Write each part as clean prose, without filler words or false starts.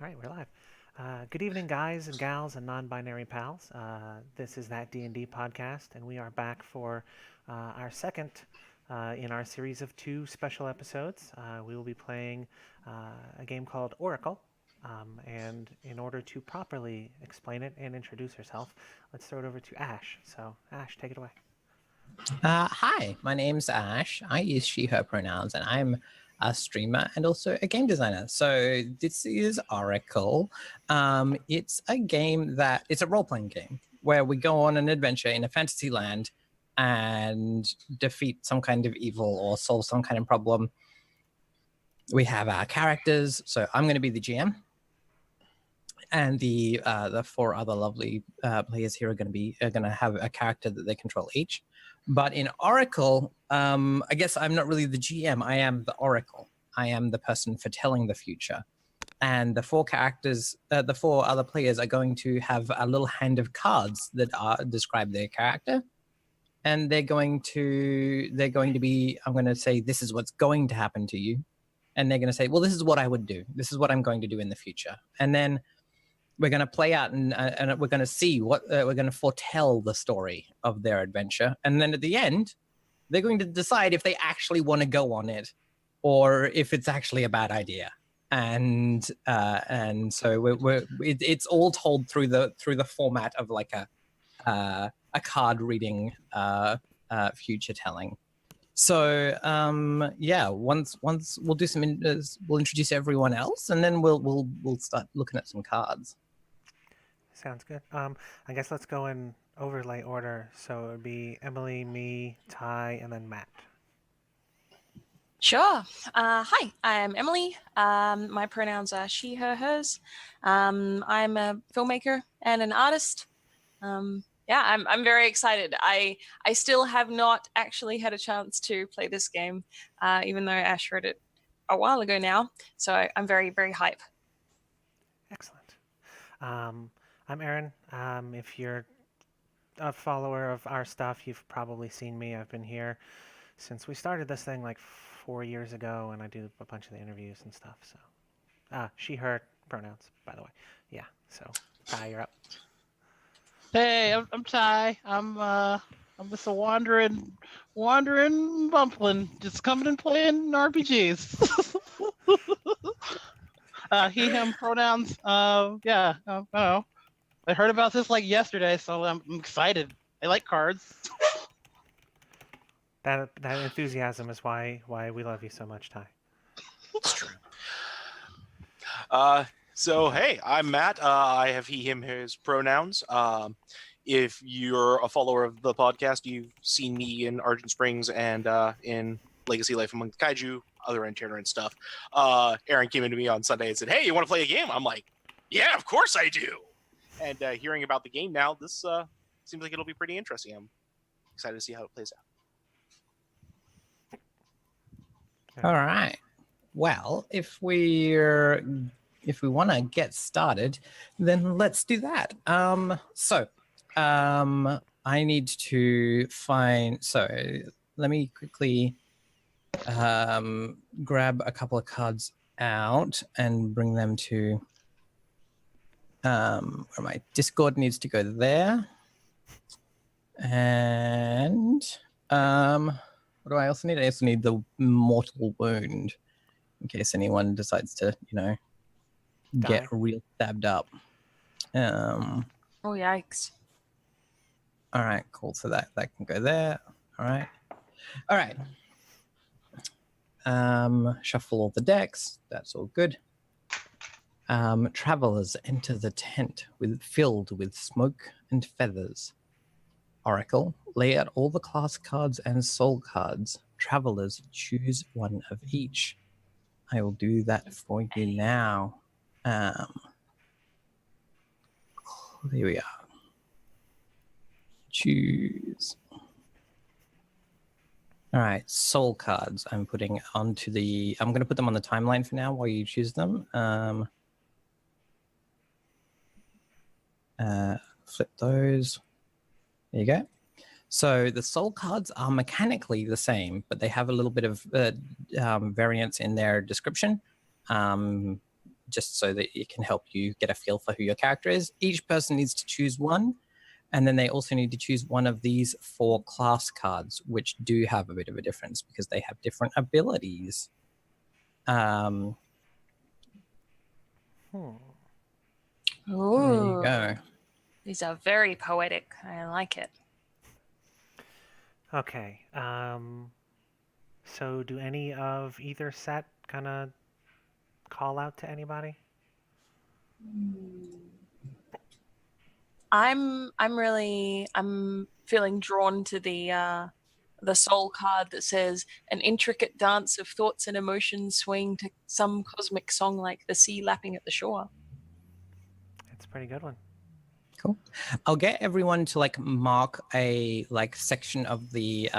All right, we're live. Good evening, guys and gals and non-binary pals. This is that D&D podcast, and we are back for our second in our series of two special episodes. We will be playing a game called Oracle, and in order to properly explain it and introduce herself, let's throw it over to Ash. So, Ash, take it away. Hi, my name's Ash. I use she, her pronouns, and I'm a streamer and also a game designer. So this is Oracle. It's a role-playing game where we go on an adventure in a fantasy land and defeat some kind of evil or solve some kind of problem. We have our characters. So I'm going to be the GM. And the four other lovely players here are going to have a character that they control each. But in Oracle, I guess I'm not really the GM. I am the Oracle. I am the person foretelling the future. And the four other players are going to have a little hand of cards that describe their character. And they're going to be, I'm going to say, this is what's going to happen to you. And they're going to say, well, this is what I would do. This is what I'm going to do in the future. And then we're going to play out and we're going to see what we're going to foretell the story of their adventure. And then at the end, they're going to decide if they actually want to go on it or if it's actually a bad idea. And so it's all told through the format of like a card reading, future telling. So once we'll do we'll introduce everyone else, and then we'll start looking at some cards. Sounds good. I guess let's go in overlay order. So it would be Emily, me, Ty, and then Matt. Sure. Hi, I'm Emily. My pronouns are she, her, hers. I'm a filmmaker and an artist. I'm very excited. I still have not actually had a chance to play this game, even though Ash wrote it a while ago now. So I'm very, very hype. Excellent. I'm Aaron. If you're a follower of our stuff, you've probably seen me. I've been here since we started this thing like 4 years ago, and I do a bunch of the interviews and stuff. So, she, her pronouns, by the way. Yeah. So, Ty, you're up. Hey, I'm Ty. I'm just a wandering bumpling, just coming and playing RPGs. He, him pronouns. I don't know. I heard about this like yesterday, so I'm excited. I like cards. That enthusiasm is why we love you so much, Ty. It's true. So, hey, I'm Matt. I have he, him, his pronouns. If you're a follower of the podcast, you've seen me in Argent Springs and in Legacy Life Among the Kaiju, other Enchanter stuff. Aaron came into me on Sunday and said, hey, you want to play a game? I'm like, yeah, of course I do. And hearing about the game now, this seems like it'll be pretty interesting. I'm excited to see how it plays out. All right. Well, if we want to get started, then let's do that. I need to find. So let me quickly grab a couple of cards out and bring them to where my Discord needs to go there. And what do I also need? I also need the mortal wound in case anyone decides to, get real stabbed up. Oh, yikes. All right, cool. So that can go there. All right. Shuffle all the decks. That's all good. Travelers enter the tent filled with smoke and feathers. Oracle, lay out all the class cards and soul cards. Travelers, choose one of each. I will do that for you now. Here we are. Choose. All right, soul cards. I'm going to put them on the timeline for now while you choose them. Flip those. There you go. So the soul cards are mechanically the same, but they have a little bit of variance in their description. just so that it can help you get a feel for who your character is. Each person needs to choose one, and then they also need to choose one of these 4 class cards, which do have a bit of a difference because they have different abilities. Hmm. There you go. These are very poetic. I like it. Okay. So do any of either set kind of call out to anybody? I'm feeling drawn to the soul card that says an intricate dance of thoughts and emotions swaying to some cosmic song like the sea lapping at the shore. It's a pretty good one. Cool. I'll get everyone to mark a section of the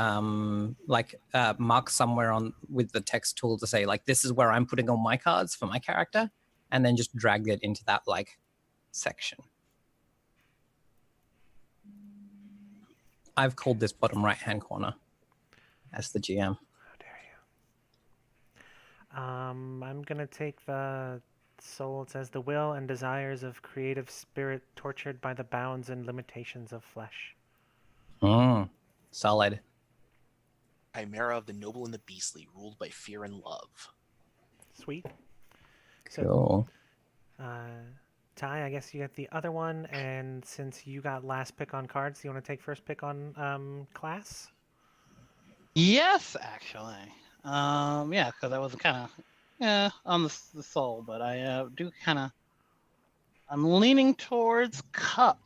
mark somewhere on with the text tool to say this is where I'm putting all my cards for my character, and then just drag it into that section. I've called this bottom right hand corner as the GM. How dare you? I'm gonna take the soul. It says the will and desires of creative spirit tortured by the bounds and limitations of flesh. Solid. Chimera of the noble and the beastly, ruled by fear and love. Sweet. Cool. So, Ty, I guess you get the other one, and since you got last pick on cards, do you want to take first pick on class? Yes, actually. Yeah, because I was kind of on the soul, but I do kind of. I'm leaning towards cup.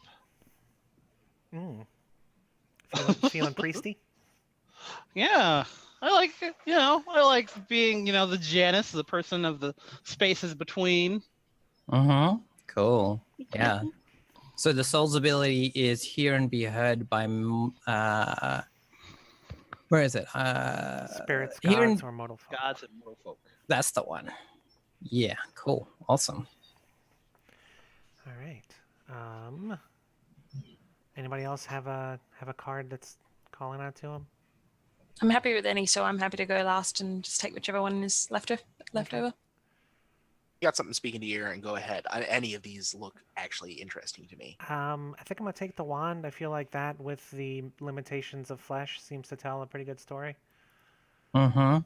Feeling priesty? Yeah, I like I like being the Janus, the person of the spaces between. Cool. Yeah. So the soul's ability is hear and be heard by where is it? Spirits, hear gods, and or mortal folk. Gods and mortal folk. That's the one. Yeah, cool. Awesome. All right. Anybody else have a card that's calling out to him? I'm happy with any, so I'm happy to go last and just take whichever one is left over. You got something speaking to your ear, and go ahead. Any of these look actually interesting to me. I think I'm gonna take the wand. I feel like that, with the limitations of flesh, seems to tell a pretty good story. I'm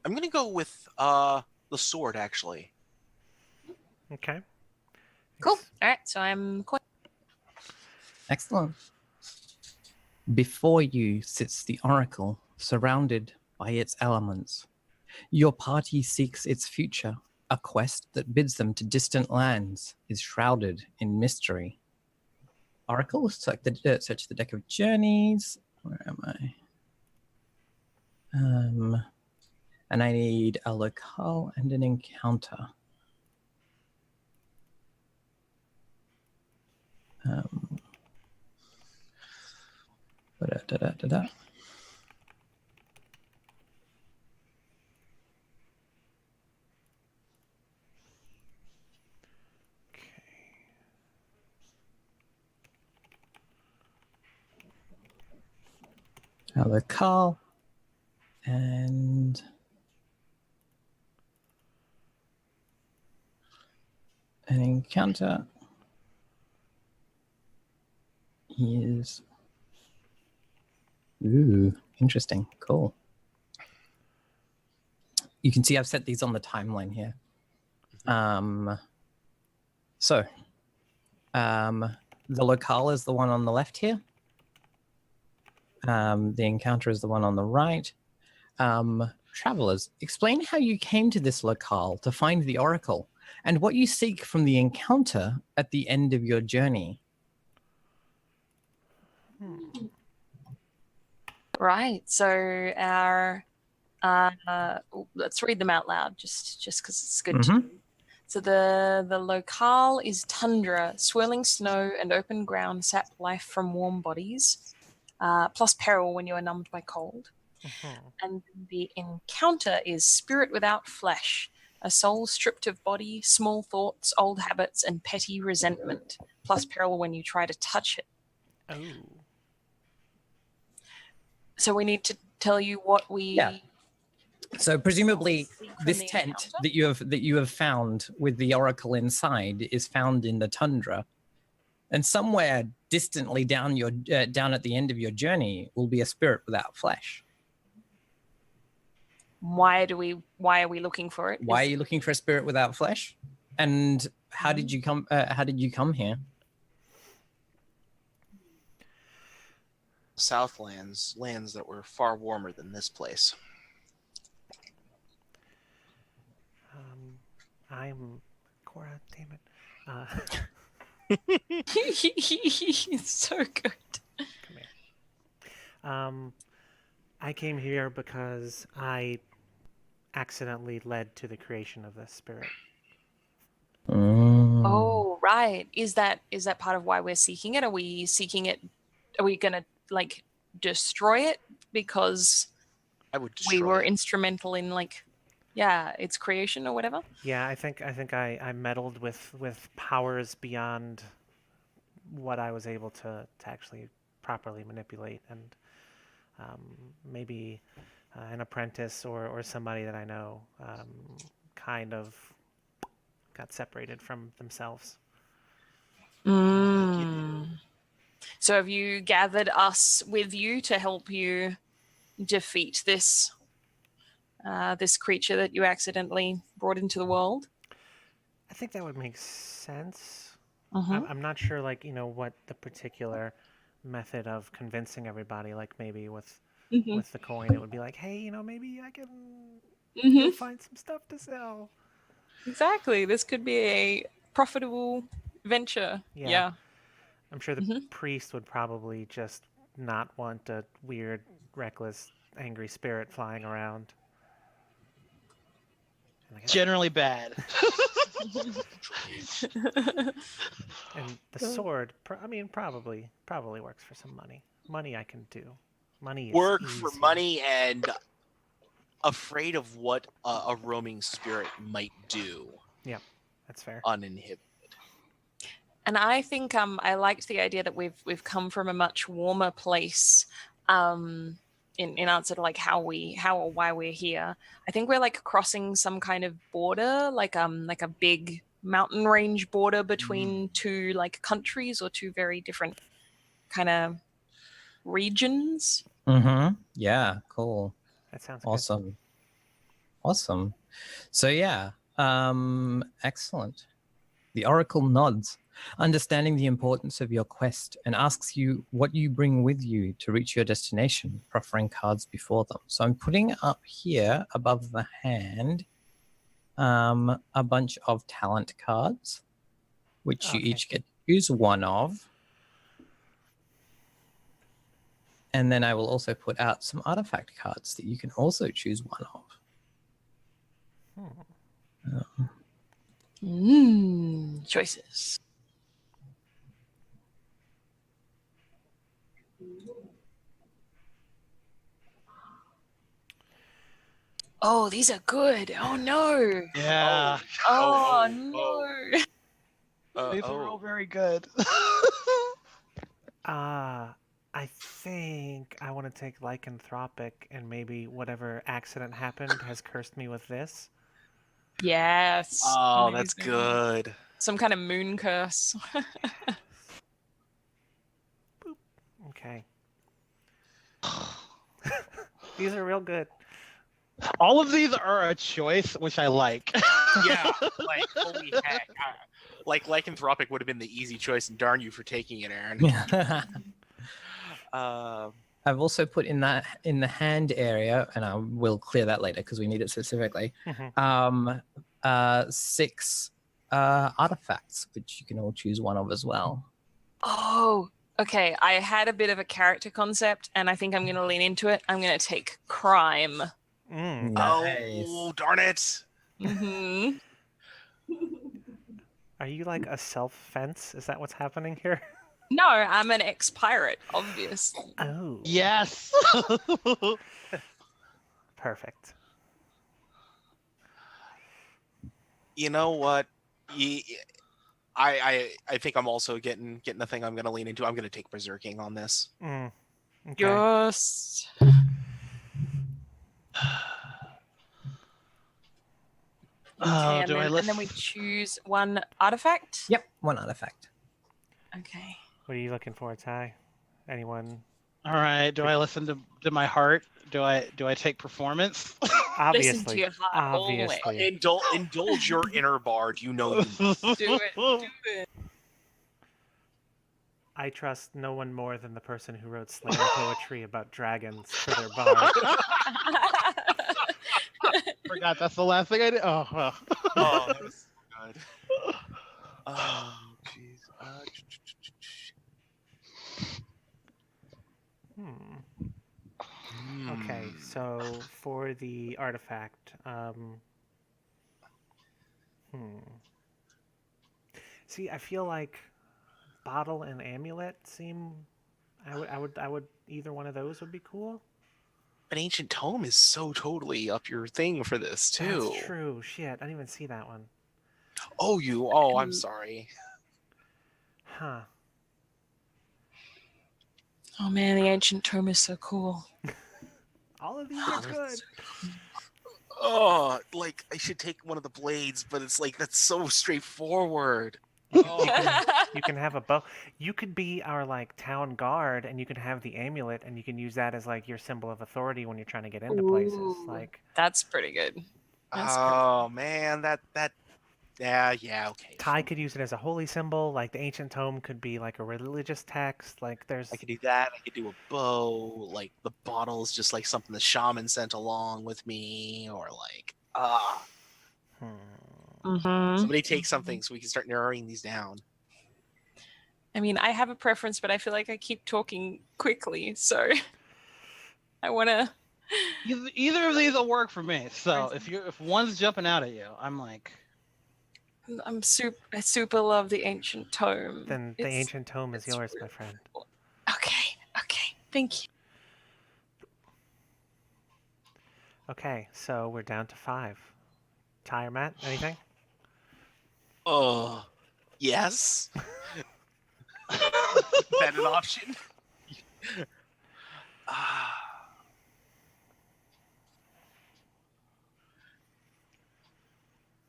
gonna go with the sword, actually. Okay. Cool. All right, so I'm coin. Excellent. Before you sits the oracle, surrounded by its elements. Your party seeks its future. A quest that bids them to distant lands is shrouded in mystery. Oracle, search the deck of journeys. Where am I? And I need a locale and an encounter. Da-da-da-da-da. A locale and an encounter is interesting. Cool. You can see I've set these on the timeline here. So the locale is the one on the left here. The encounter is the one on the right. Travelers, explain how you came to this locale to find the oracle and what you seek from the encounter at the end of your journey. Right. So our let's read them out loud, just because it's good. Mhm. So the locale is tundra, swirling snow, and open ground sap life from warm bodies, plus peril when you are numbed by cold. And the encounter is spirit without flesh, a soul stripped of body, small thoughts, old habits, and petty resentment, plus peril when you try to touch it. Oh. So we need to tell you what we... Yeah. So presumably, Seek from this the tent encounter? that you have found with the oracle inside is found in the tundra, and somewhere distantly down down at the end of your journey will be a spirit without flesh. Why are we looking for it? Why are you looking for a spirit without flesh? And how did you come? How did you come here? Southlands, lands that were far warmer than this place. I'm Cora. Damn it. It's so good. Come here. I came here because I accidentally led to the creation of this spirit. Oh, right. Is that part of why we're seeking it? Are we seeking it? Are we gonna like destroy it because I would we destroy were it. instrumental in its creation or whatever? Yeah, I think I meddled with powers beyond what I was able to actually properly manipulate, and maybe an apprentice or somebody that I know kind of got separated from themselves. So have you gathered us with you to help you defeat this this creature that you accidentally brought into the world? I think that would make sense. Mhm. I'm not sure, like, what the particular method of convincing everybody, like maybe with the coin, it would be like, hey, maybe I can go find some stuff to sell. Exactly. This could be a profitable venture. Yeah. I'm sure the priest would probably just not want a weird, reckless, angry spirit flying around. And I guess- Generally bad. And the sword, probably works for some money. Money I can do. Money is Work easy. for money and afraid of what a roaming spirit might do. Yeah, that's fair. Uninhibited. And I think I liked the idea that we've come from a much warmer place. In answer to like how or why we're here. I think we're like crossing some kind of border, like a big mountain range border between two like countries or two very different kind of regions. Yeah, cool. That sounds Awesome. Awesome. So yeah, excellent. The oracle nods, understanding the importance of your quest, and asks you what you bring with you to reach your destination, proffering cards before them. So I'm putting up here above the hand a bunch of talent cards, which you Okay. each get to choose one of. And then I will also put out some artifact cards that you can also choose one of. Choices. Oh, these are good. Oh no. Yeah. Oh no. These are all very good. I think I want to take lycanthropic, and maybe whatever accident happened has cursed me with this. Yes. Oh, that's Amazing. good. Some kind of moon curse. Boop. Okay. These are real good. All of these are a choice, which I like. Yeah, like holy heck. Like lycanthropic would have been the easy choice, and darn you for taking it, Aaron. I've also put in the hand area, and I will clear that later because we need it specifically. 6 artifacts, which you can all choose one of as well. Oh, okay. I had a bit of a character concept, and I think I'm going to lean into it. I'm going to take crime. Nice. Oh, darn it. Are you like a self-fence? Is that what's happening here? No, I'm an ex-pirate, obviously. Oh. Yes. Perfect. You know what? I think I'm also getting the thing I'm going to lean into. I'm going to take berserking on this. Okay. Yes. Oh, and do I then we listen? choose one artifact. Yep, one artifact. Okay. What are you looking for, Ty? Anyone? All right. Do I listen to my heart? Do I take performance? Listen to Obviously. your heart always. Obviously. Indulge your inner bard. You know you must. Do it. Do it. I trust no one more than the person who wrote slam poetry about dragons for their bard. Forgot that's the last thing I did. Oh, well. Oh, that was so good. Oh, jeez. Okay, so for the artifact, See, I feel like bottle and amulet seem. I would. Either one of those would be cool. An ancient tome is so totally up your thing for this too. That's true. Shit, I didn't even see that one. Oh, I'm sorry. Huh. Oh man, the ancient tome is so cool. All of these are good. Oh, like I should take one of the blades, but it's like that's so straightforward. You Oh. can have a bow. You could be our like town guard, and you can have the amulet, and you can use that as like your symbol of authority when you're trying to get into places. Ooh. Like That's pretty good. That's Oh man, that yeah, okay. Ty could use it as a holy symbol. Like the ancient tome could be like a religious text. Like there's I could do that. I could do a bow. Like the bottle's just like something the shaman sent along with me, or like Mm-hmm. somebody take something so we can start narrowing these down. I mean, I have a preference, but I feel like I keep talking quickly, so I want to. Either of these will work for me. So if one's jumping out at you, I'm like, I super love the ancient tome. then the It's- ancient tome is it's yours, my really friend. cool. Okay, thank you. Okay, so we're down to 5. Ty or Matt, anything? Oh, yes. Is that an option?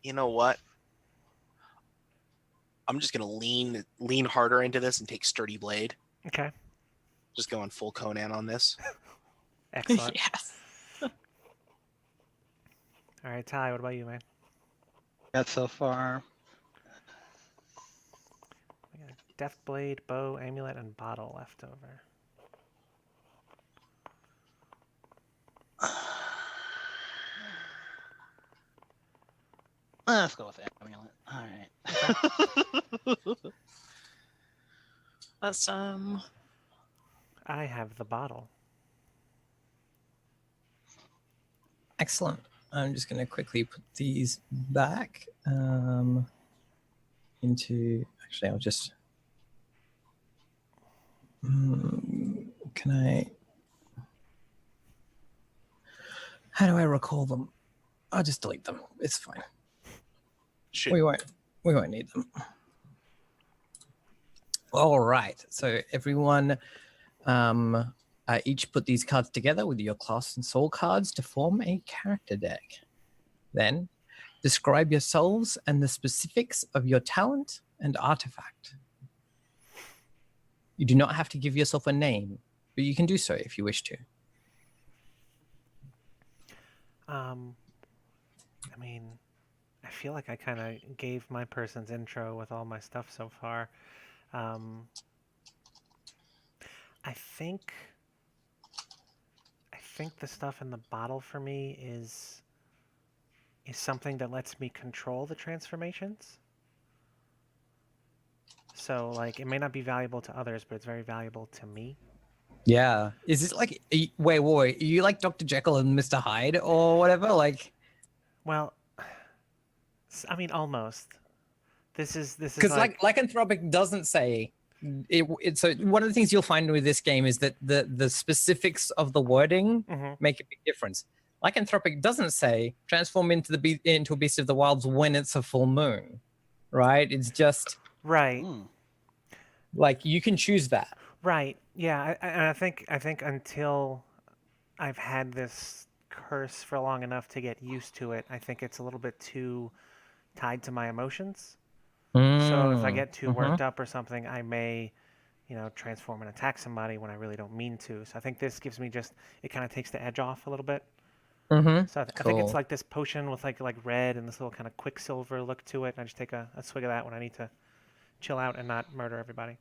You know what? I'm just gonna lean harder into this and take sturdy blade. Okay, Just going full Conan on this. excellent. Yes. All right, Ty, what about you, man? got so far. We got Death Blade, bow, amulet, and bottle left over. Let's go with amulet. All right. Let's I have the bottle. Excellent. I'm just going to quickly put these back into. Actually, I'll just. Can I? How do I recall them? I'll just delete them. It's fine. Should We won't need them. All right. So everyone, each put these cards together with your class and soul cards to form a character deck. Then, describe yourselves and the specifics of your talent and artifact. You do not have to give yourself a name, but you can do so if you wish to. I mean, I feel like I kind of gave my person's intro with all my stuff so far. I think the stuff in the bottle for me is something that lets me control the transformations. So, like, it may not be valuable to others, but it's very valuable to me. Yeah. Is this like, wait, are you like Dr. Jekyll and Mr. Hyde or whatever? Like, Well, I mean, almost. This is because like lycanthropic doesn't say it. So one of the things you'll find with this game is that the specifics of the wording Mhm. make a big difference. Lycanthropic doesn't say transform into into a beast of the wilds when it's a full moon, right? It's just Right. like you can choose that. Right. Yeah. And I think until I've had this curse for long enough to get used to it. I think it's a little bit too tied to my emotions. So if I get too worked up or something, I may, transform and attack somebody when I really don't mean to. So I think this gives me it kind of takes the edge off a little bit. So I think it's like this potion with like red and this little kind of quicksilver look to it. And I just take a swig of that when I need to chill out and not murder everybody.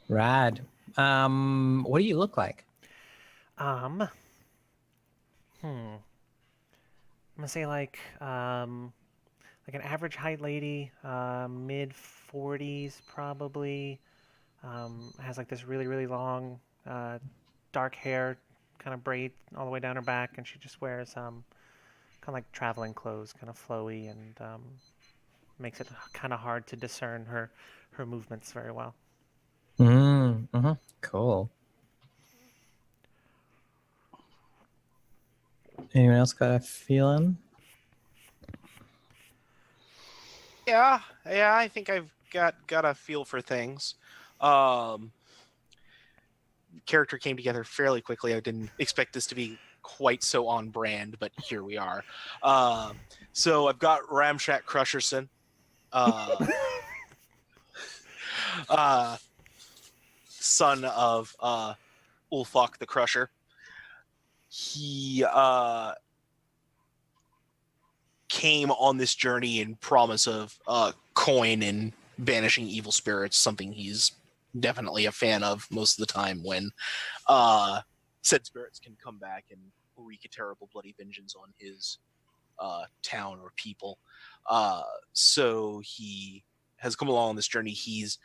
Rad. What do you look like? I'm gonna say like an average height lady, mid 40s probably. Has like this really really long dark hair, kind of braid all the way down her back, and she just wears kind of like traveling clothes, kind of flowy, and makes it kind of hard to discern her movements very well. Cool. Anyone else got a feeling? Yeah, I think I've got a feel for things. Character came together fairly quickly. I didn't expect this to be quite so on brand, but here we are. So I've got Ramshack Crusherson. Son of Ulfok the Crusher. He came on this journey in promise of coin and banishing evil spirits, something he's definitely a fan of most of the time when said spirits can come back and wreak a terrible bloody vengeance on his town or people. So he has come along on this journey. He's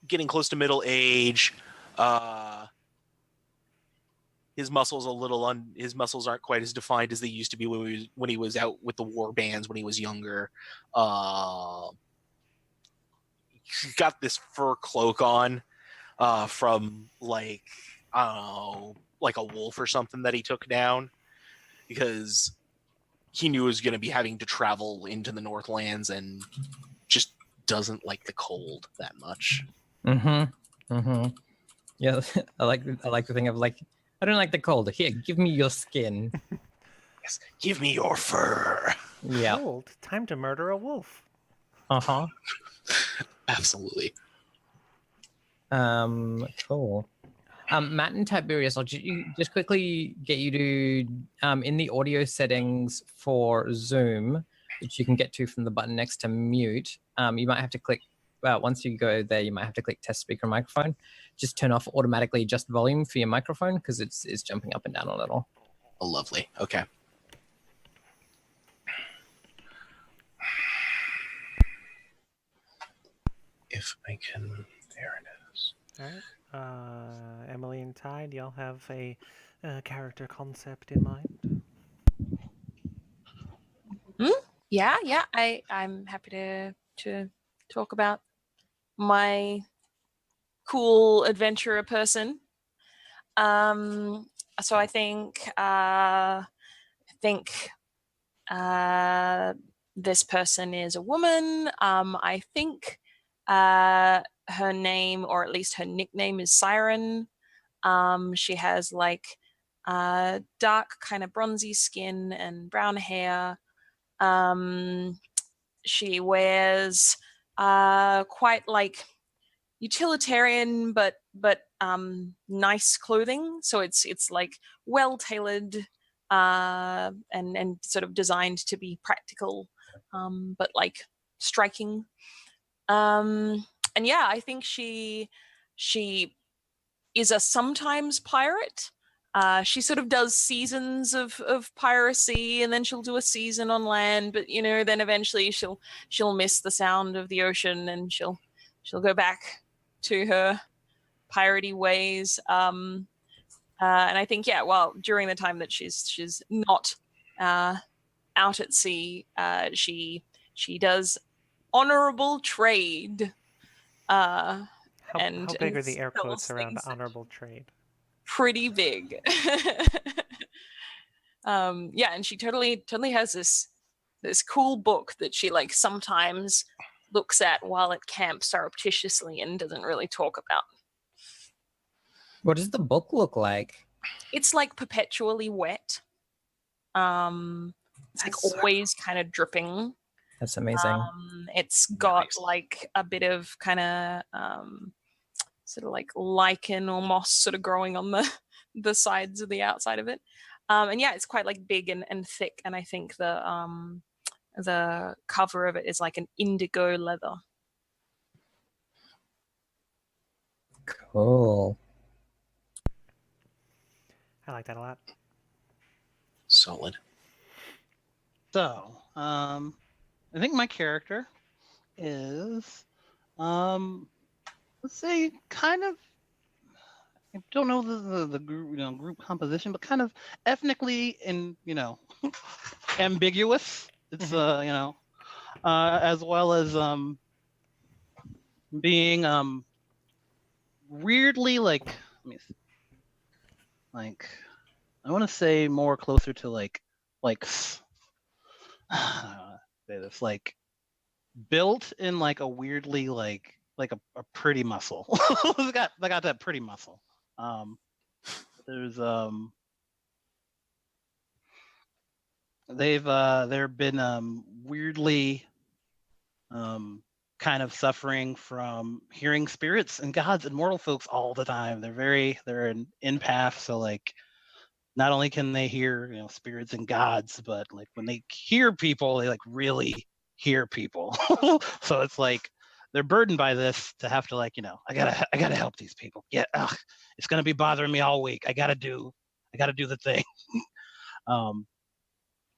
getting close to middle age. His muscles his muscles aren't quite as defined as they used to be when he was out with the war bands when he was younger. He's got this fur cloak on from like, I don't know, like a wolf or something that he took down because he knew he was going to be having to travel into the Northlands and just doesn't like the cold that much. Yeah, I like the thing of like, I don't like the cold. Here, give me your skin. Yes, give me your fur. Yeah. Cold. Time to murder a wolf. Absolutely. Cool. Matt and Tiberius, I'll just quickly get you to in the audio settings for Zoom, which you can get to from the button next to mute. You might have to click. Once you go there, you might have to click test speaker microphone. Just turn off automatically adjust volume for your microphone because it's jumping up and down a little. Oh, lovely. Okay. If I can, there it is. All right. Emily and Ty, do y'all have a character concept in mind? Yeah. I'm happy to talk about my cool adventurer person. So I think this person is a woman. I think her name, or at least her nickname, is Siren. She has like dark, kind of bronzy skin and brown hair. She wears quite like utilitarian but nice clothing. So it's like well tailored and sort of designed to be practical, but like striking. And yeah, I think she is a sometimes pirate. She sort of does seasons of piracy, and then she'll do a season on land. But then eventually she'll miss the sound of the ocean, and she'll go back to her piratey ways. And I think during the time that she's not out at sea, she does honorable trade. How big are the air quotes around honorable trade? Pretty big. And she totally has this cool book that she like sometimes looks at while at camp surreptitiously and doesn't really talk about. What does the book look like? It's like perpetually wet. It's like That's so- always kind of dripping. That's amazing. It's got Nice. like a bit of kind of sort of like lichen or moss sort of growing on the sides of the outside of it. And yeah, it's quite like big and thick. And I think the cover of it is like an indigo leather. Cool. I like that a lot. Solid. So, I think my character is, let's say, kind of. I don't know the group, group composition, but kind of ethnically and ambiguous. It's as well as being weirdly like, let me see, like I want to say more closer to like say this, like built in like a weirdly like a pretty muscle. I got that pretty muscle. There's they've been weirdly kind of suffering from hearing spirits and gods and mortal folks all the time. They're an empath, so like not only can they hear spirits and gods, but like when they hear people, they like really hear people. So it's like they're burdened by this to have to like I gotta help these people. Yeah, it's gonna be bothering me all week. I gotta do the thing.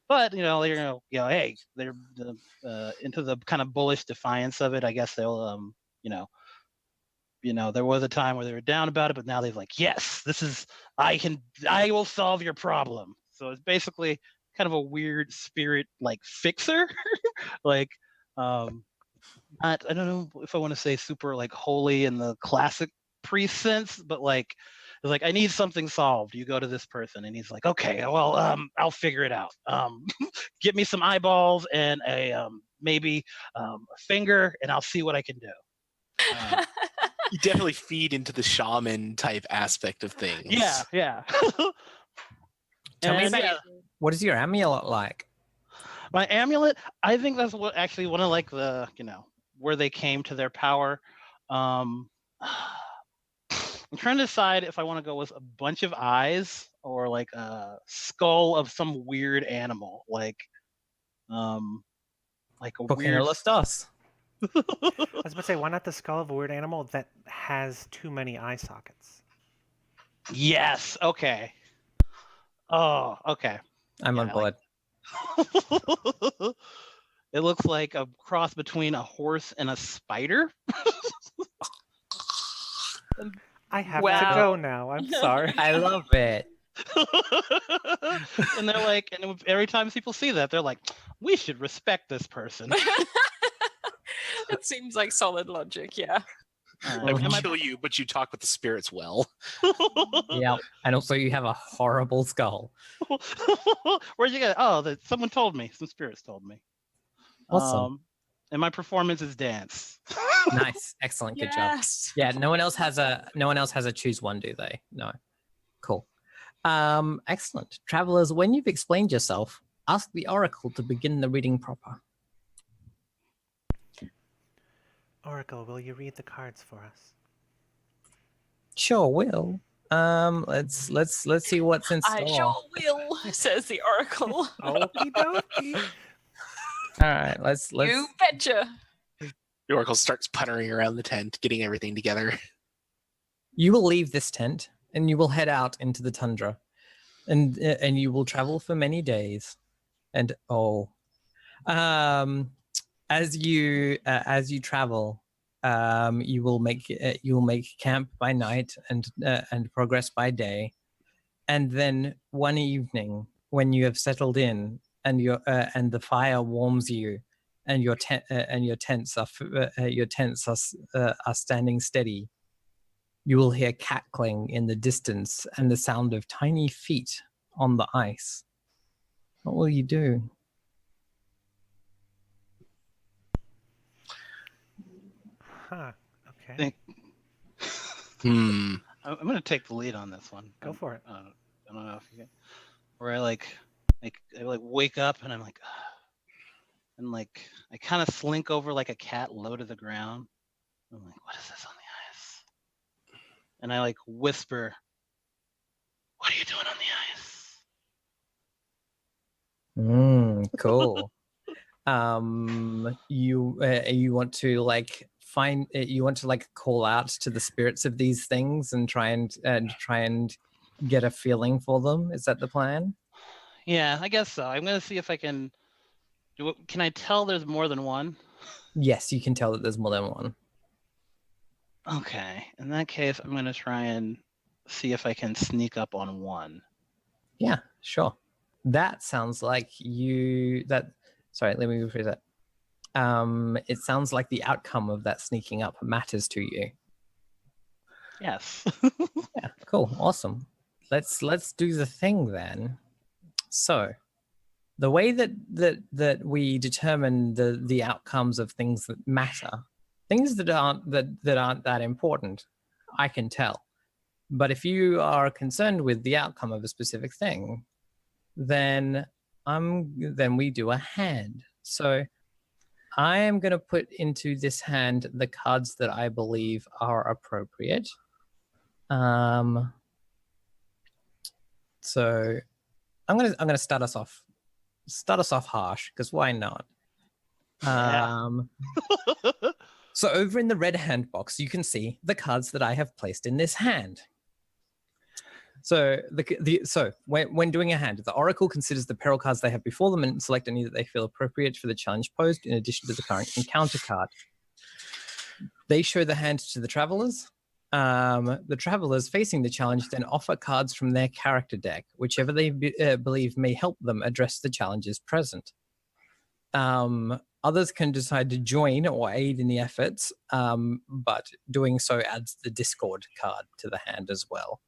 But hey, they're into the kind of bullish defiance of it. I guess they'll there was a time where they were down about it, but now they're like, yes, I will solve your problem. So it's basically kind of a weird spirit like fixer. Like I don't know if I want to say super like holy in the classic priest sense, but like it's like I need something solved. You go to this person and he's like, okay, well, I'll figure it out. Get me some eyeballs and a maybe a finger, and I'll see what I can do. You definitely feed into the shaman type aspect of things. Yeah. Tell me And, about yeah, what is your amulet like? my amulet. I think that's what actually one of like the where they came to their power. Um, I'm trying to decide if I want to go with a bunch of eyes or like a skull of some weird animal, like a ¿Por qué no weird. los dos? I was about to say, why not the skull of a weird animal that has too many eye sockets? Yes. Okay. Oh, okay. I'm Yeah, on I like board. It looks like a cross between a horse and a spider. I have to Wow. go now. I'm sorry. I love it. And they're like, and every time people see that, they're like, we should respect this person. It seems like solid logic, yeah. I would Am I- kill you, but you talk with the spirits well. Yeah, and also you have a horrible skull. Where'd you get it? Oh, someone told me. Some spirits told me. Awesome. And my performance is dance. Nice, excellent, good job. Yes. Yeah, no one else has a choose one, do they? No. Cool. Excellent. Travelers, when you've explained yourself, ask the oracle to begin the reading proper. Oracle, will you read the cards for us? Sure will. Let's see what's in store. I sure will, says the oracle. Okie dokie. All right, let's You betcha. The oracle starts puttering around the tent, getting everything together. You will leave this tent and you will head out into the tundra, and you will travel for many days. And as you travel, you will make camp by night and progress by day, and then one evening when you have settled in and the fire warms you, and your tents are standing steady, you will hear cackling in the distance and the sound of tiny feet on the ice. What will you do? Huh. Okay. Hmm. I'm going to take the lead on this one. Go for it. I don't know if you can. Where I wake up and I'm like, and like I kind of slink over like a cat low to the ground. I'm like, what is this on the ice? And I like whisper, what are you doing on the ice? Cool. You want to like find you want to like call out to the spirits of these things and try and get a feeling for them. Is that the plan? Yeah, I guess so. I'm gonna see if I can. Can I tell there's more than one? Yes, you can tell that there's more than one. Okay. In that case, I'm gonna try and see if I can sneak up on one. Yeah, sure. That sounds like sorry, let me rephrase that. It sounds like the outcome of that sneaking up matters to you. Yes. Yeah, cool, awesome. Let's do the thing then. So, the way that we determine the outcomes of things that matter, things that aren't that important, I can tell. But if you are concerned with the outcome of a specific thing, then we do a hand. So I am going to put into this hand the cards that I believe are appropriate. So I'm gonna start us off harsh, because why not? Yeah. So over in the red hand box, you can see the cards that I have placed in this hand. So when doing a hand, the oracle considers the peril cards they have before them and select any that they feel appropriate for the challenge posed in addition to the current encounter card. They show the hand to the travelers. The travelers facing the challenge then offer cards from their character deck, whichever they believe may help them address the challenges present. Others can decide to join or aid in the efforts, but doing so adds the discord card to the hand as well.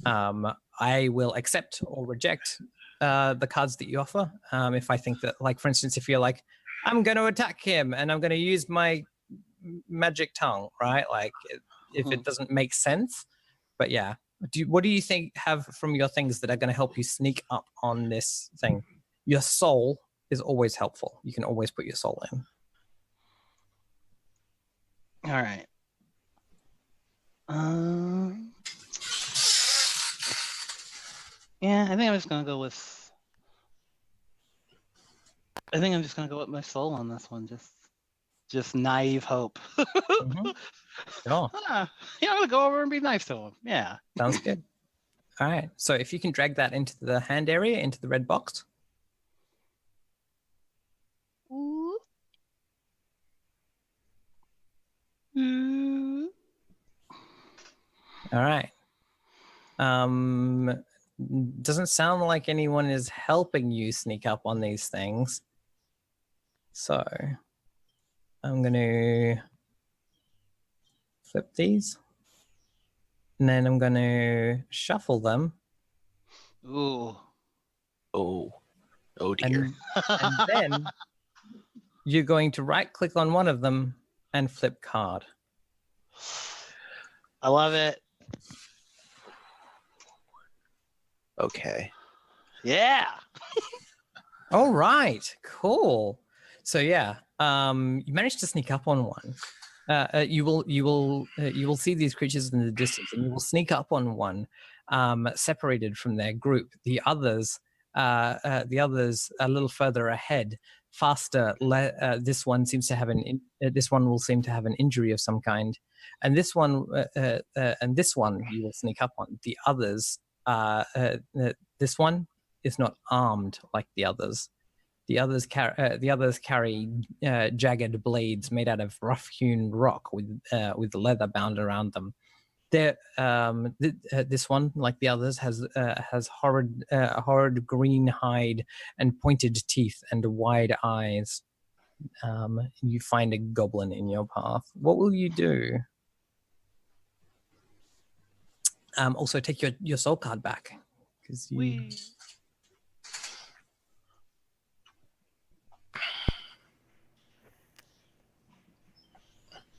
I will accept or reject the cards that you offer. If I think that, like, for instance, if you're like, I'm going to attack him and I'm going to use my magic tongue, right? Like, if it doesn't make sense. But yeah, what do you think have from your things that are going to help you sneak up on this thing? Your soul is always helpful. You can always put your soul in. All right. Yeah, I think I'm just gonna go with. I think I'm just gonna go with my soul on this one. Just naive hope. Mm-hmm. Sure. I'm gonna go over and be nice to him. Yeah. Sounds good. All right. So if you can drag that into the hand area, into the red box. All right. Doesn't sound like anyone is helping you sneak up on these things. So I'm going to flip these. And then I'm going to shuffle them. Ooh. Oh dear. And then you're going to right click on one of them and flip card. I love it. Okay. Yeah. All right, cool. So yeah, you managed to sneak up on one. You will see these creatures in the distance, and you will sneak up on one, separated from their group. The others a little further ahead, faster. This one seems to have this one will seem to have an injury of some kind, and this one you will sneak up on. The others, this one is not armed like the others. The others carry jagged blades made out of rough-hewn rock with leather bound around them. This one, like the others, has horrid green hide and pointed teeth and wide eyes. You find a goblin in your path. What will you do? Also, take your soul card back, because you.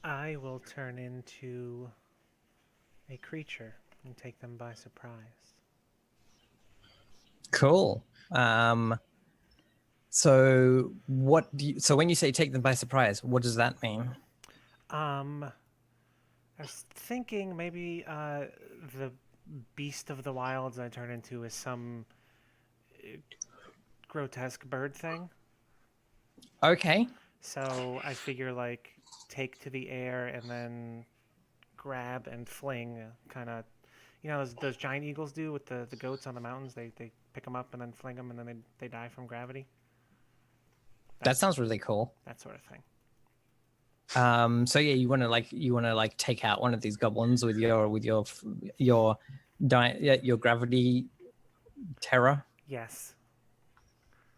I will turn into a creature and take them by surprise. Cool. So what do you, so when you say take them by surprise, what does that mean? I was thinking maybe the beast of the wilds I turn into is some grotesque bird thing. Okay. So I figure like take to the air and then grab and fling, kind of, those giant eagles do with the goats on the mountains. They pick them up and then fling them and then they die from gravity. That sounds really cool. That sort of thing. So yeah, you want to take out one of these goblins with your gravity terror. Yes.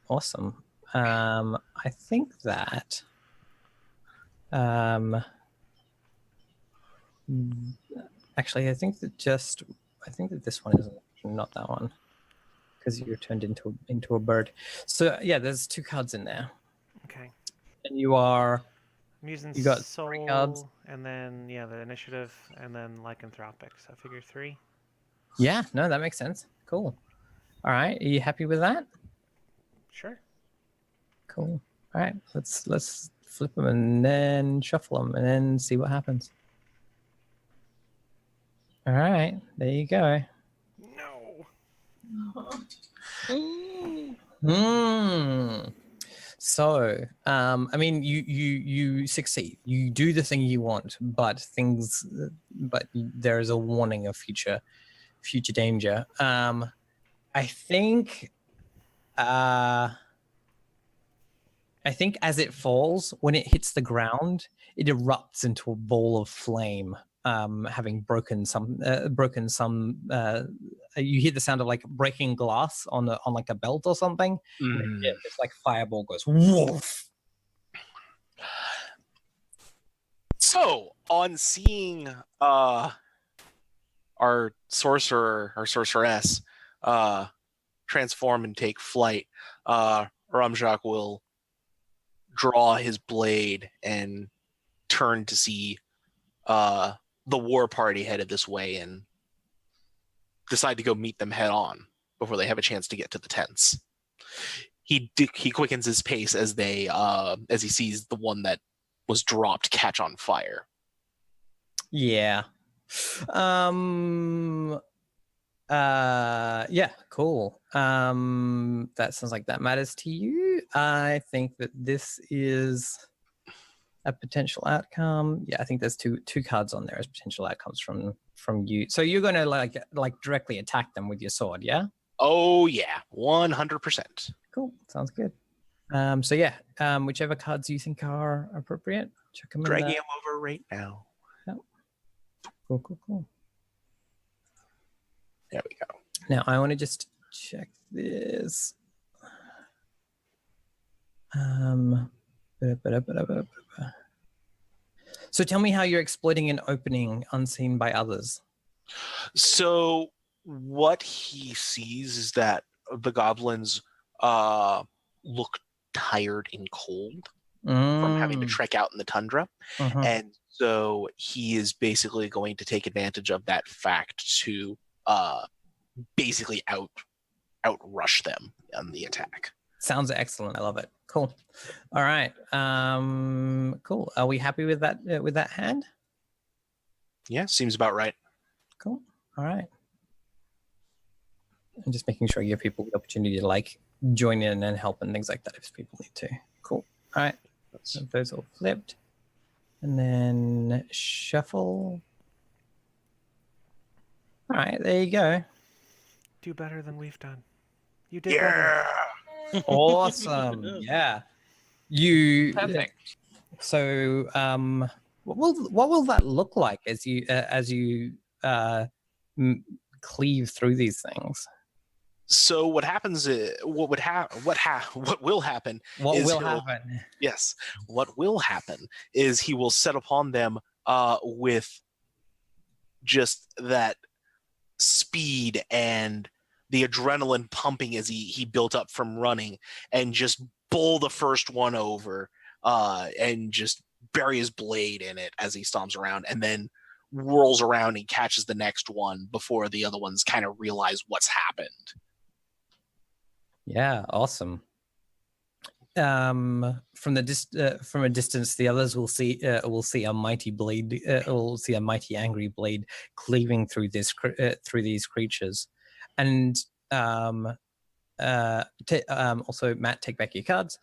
Awesome. I think that actually I think that this one is not that one, because you're turned into a bird. So yeah, there's 2 cards in there. Okay. And I'm using you got soul 3 cards. and then the initiative and then lycanthropic. So I figure 3. Yeah, no, that makes sense. Cool. All right, are you happy with that? Sure. Cool. All right, let's flip them and then shuffle them and then see what happens. All right, there you go. No. So, I mean, you succeed. You do the thing you want, but there is a warning of future danger. I think as it falls, when it hits the ground, it erupts into a ball of flame, having broken some. You hear the sound of like breaking glass on like a belt or something. And this like fireball goes woof. So, on seeing our sorcerer or sorceress transform and take flight, Ramjak will draw his blade and turn to see the war party headed this way and decide to go meet them head on before they have a chance to get to the tents. He quickens his pace as he sees the one that was dropped catch on fire. Yeah. Yeah, cool. That sounds like that matters to you. I think that this is a potential outcome. Yeah, I think there's two cards on there as potential outcomes from you. So you're going to like directly attack them with your sword, yeah? Oh yeah, 100%. Cool. Sounds good. So yeah, whichever cards you think are appropriate, check them. Dragging him over right now. Yep. Cool. There we go. Now I want to just check this. So tell me how you're exploiting an opening unseen by others. So what he sees is that the goblins look tired and cold from having to trek out in the tundra. And so he is basically going to take advantage of that fact to basically outrush them on the attack. Sounds excellent. I love it. Cool. All right. Cool. Are we happy with that hand? Yeah, seems about right. Cool. All right. I'm just making sure you give people the opportunity to like join in and help and things like that if people need to. Cool. All right. So those all flipped. And then shuffle. All right, there you go. Do better than we've done. You did better. Awesome. Yeah. You Perfect. So what will that look like as you cleave through these things? So what happens is what will happen. Yes. What will happen is he will set upon them with just that speed and the adrenaline pumping as he built up from running, and just bowl the first one over and just bury his blade in it as he stomps around, and then whirls around and catches the next one before the other ones kind of realize what's happened. Yeah, awesome. From a distance, the others will see a mighty blade, will see a mighty angry blade cleaving through through these creatures, and also Matt, take back your cards.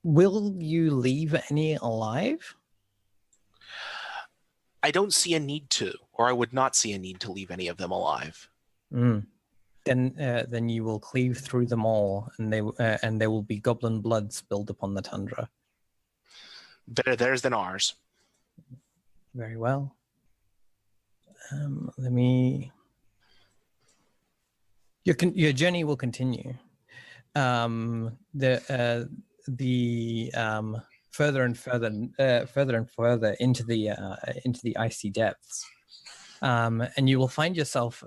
Will you leave any alive? I don't see a need to, or I would not see a need to leave any of them alive. Then you will cleave through them all, and there will be goblin blood spilled upon the tundra. Better theirs than ours. Very well. Let me. Your journey will continue. Further and further into the icy depths, and you will find yourself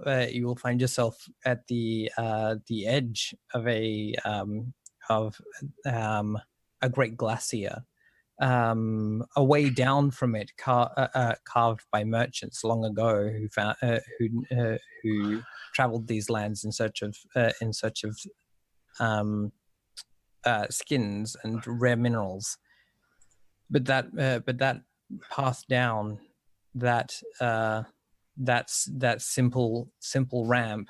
at the edge of a great glacier. A way down from it, carved by merchants long ago who traveled these lands in search of skins and rare minerals. But that path down, that simple ramp,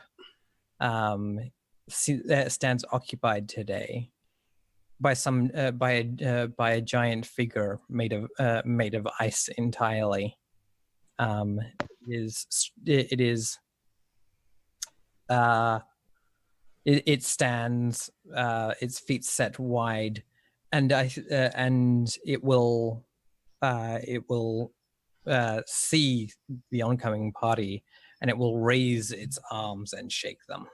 stands occupied today by a giant figure made of ice entirely. It stands, its feet set wide, and it will see the oncoming party, and it will raise its arms and shake them.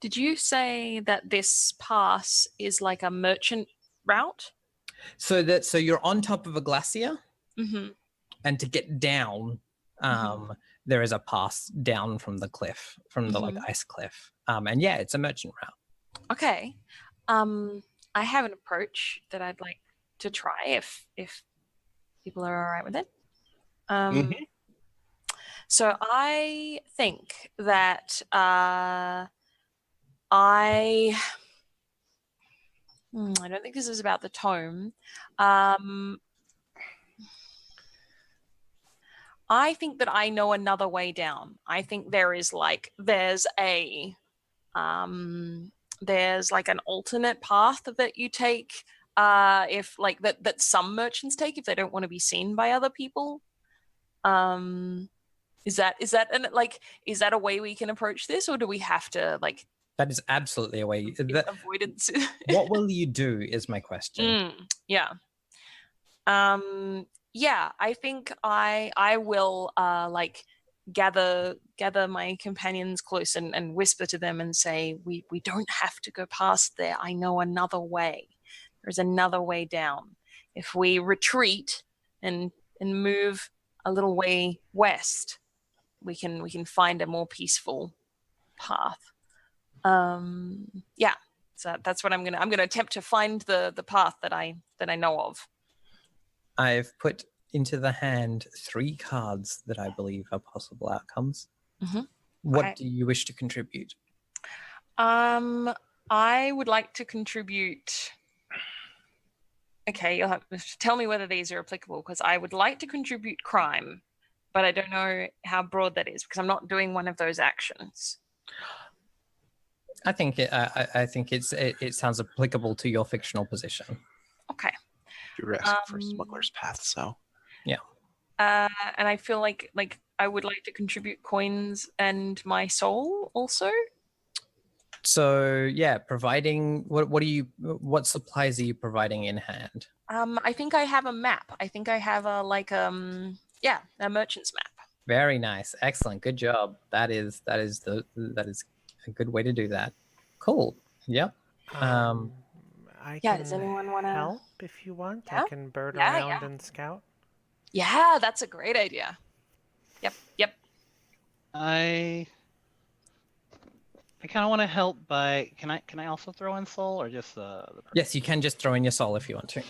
Did you say that this pass is like a merchant route? So you're on top of a glacier, and to get down, there is a pass down from the cliff, from the like ice cliff. And yeah, it's a merchant route. Okay. I have an approach that I'd like to try if people are all right with it. So I think that I don't think this is about the tome. I think that I know another way down. I think there's like an alternate path that you take if like that some merchants take if they don't want to be seen by other people. Is that a way we can approach this, or do we have to like? That is absolutely a way. Avoidance. What will you do is my question. Yeah. Yeah, I think I will like gather my companions close and whisper to them and say, we don't have to go past there. I know another way. There's another way down. If we retreat and move a little way west, we can find a more peaceful path. Yeah. So that's what I'm gonna attempt to find the path that I know of. I've put into the hand 3 cards that I believe are possible outcomes. What do you wish to contribute? I would like to contribute. Okay, you'll have to tell me whether these are applicable, because I would like to contribute crime, but I don't know how broad that is because I'm not doing one of those actions. I think it sounds applicable to your fictional position. Okay. You're asking for smuggler's path, so yeah. And I feel like I would like to contribute coins and my soul also. So yeah, providing what supplies are you providing in hand? I think I have a map. I think I have a merchant's map. Very nice, excellent, good job. That is a good way to do that. Cool. Yep. I can does anyone want to help if you want? Yeah? I can bird around and scout. Yeah, that's a great idea. Yep. I kind of want to help by. Can I also throw in soul or just the? Yes, you can just throw in your soul if you want to.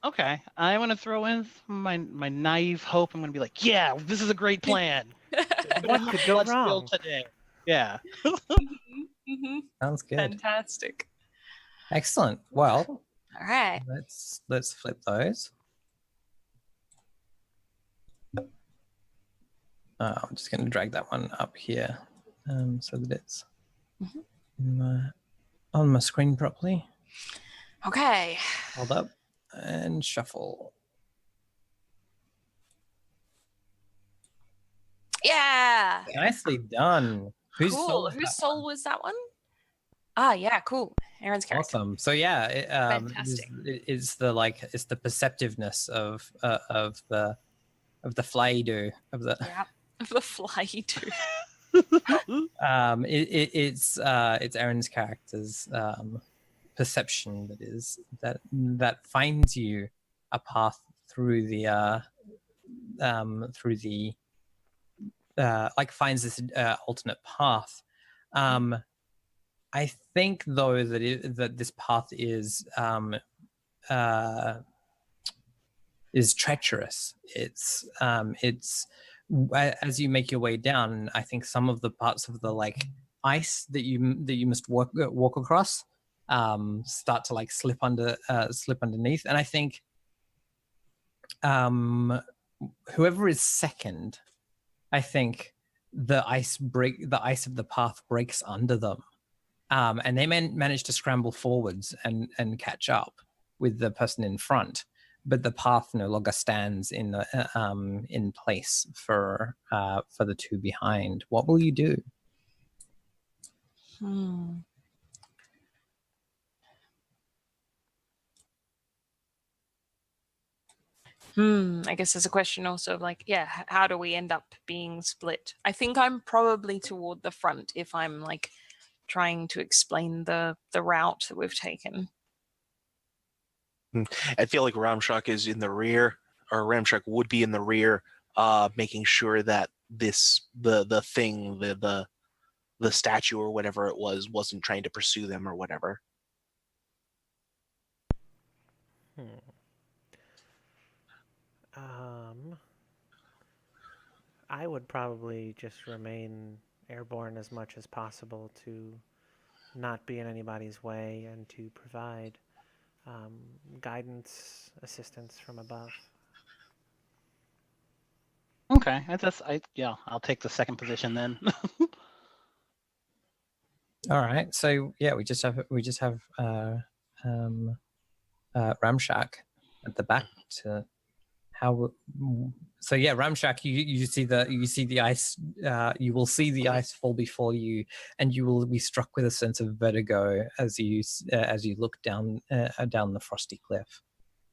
Okay, I want to throw in my naive hope. I'm going to be like, yeah, this is a great plan. What could go Let's wrong? build today. Yeah. Mhm. Sounds good. Fantastic. Excellent. Well, All right. let's flip those. I'm just going to drag that one up here, so that it's on my screen properly. Okay. Hold up and shuffle. Yeah. Nicely done. Whose soul Cool. was Whose that soul one? was that one? Ah, yeah, cool. Aaron's character. Awesome. So yeah, Fantastic. it's the perceptiveness of the fly-do of the Yeah. The fly too. it's Aaron's character's perception that finds you a path through the like finds this alternate path. I think though that this path is treacherous. It's as you make your way down, I think some of the parts of the like ice that you must walk across start to like slip underneath, and I think whoever is second, I think the ice of the path breaks under them, and they manage to scramble forwards and catch up with the person in front, but the path no longer stands in place for the two behind. What will you do? I guess there's a question also of like, yeah, how do we end up being split? I think I'm probably toward the front if I'm like trying to explain the route that we've taken. I feel like Ramshak is in the rear, or Ramshak would be in the rear, making sure that the statue or whatever it wasn't trying to pursue them or whatever. I would probably just remain airborne as much as possible to not be in anybody's way and to provide guidance, assistance from above. Okay, I'll take the second position then. All right. So yeah, we just have Ramshak at the back to how. So yeah, Ramshak, you see the ice. You will see the ice fall before you, and you will be struck with a sense of vertigo as you look down the frosty cliff.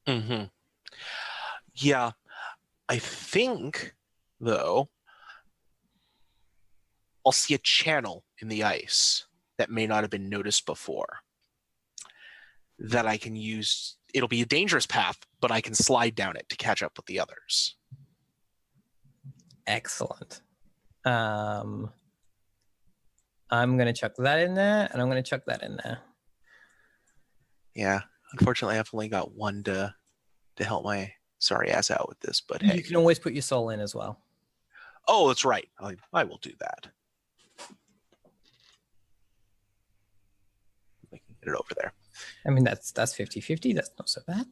Mm-hmm. Yeah, I think though I'll see a channel in the ice that may not have been noticed before that I can use. It'll be a dangerous path, but I can slide down it to catch up with the others. Excellent. I'm going to chuck that in there, and I'm going to chuck that in there. Yeah, unfortunately, I've only got one to help my sorry ass out with this, but hey. You can always put your soul in as well. Oh, that's right. I will do that. We can get it over there. I mean, that's 50-50. That's not so bad.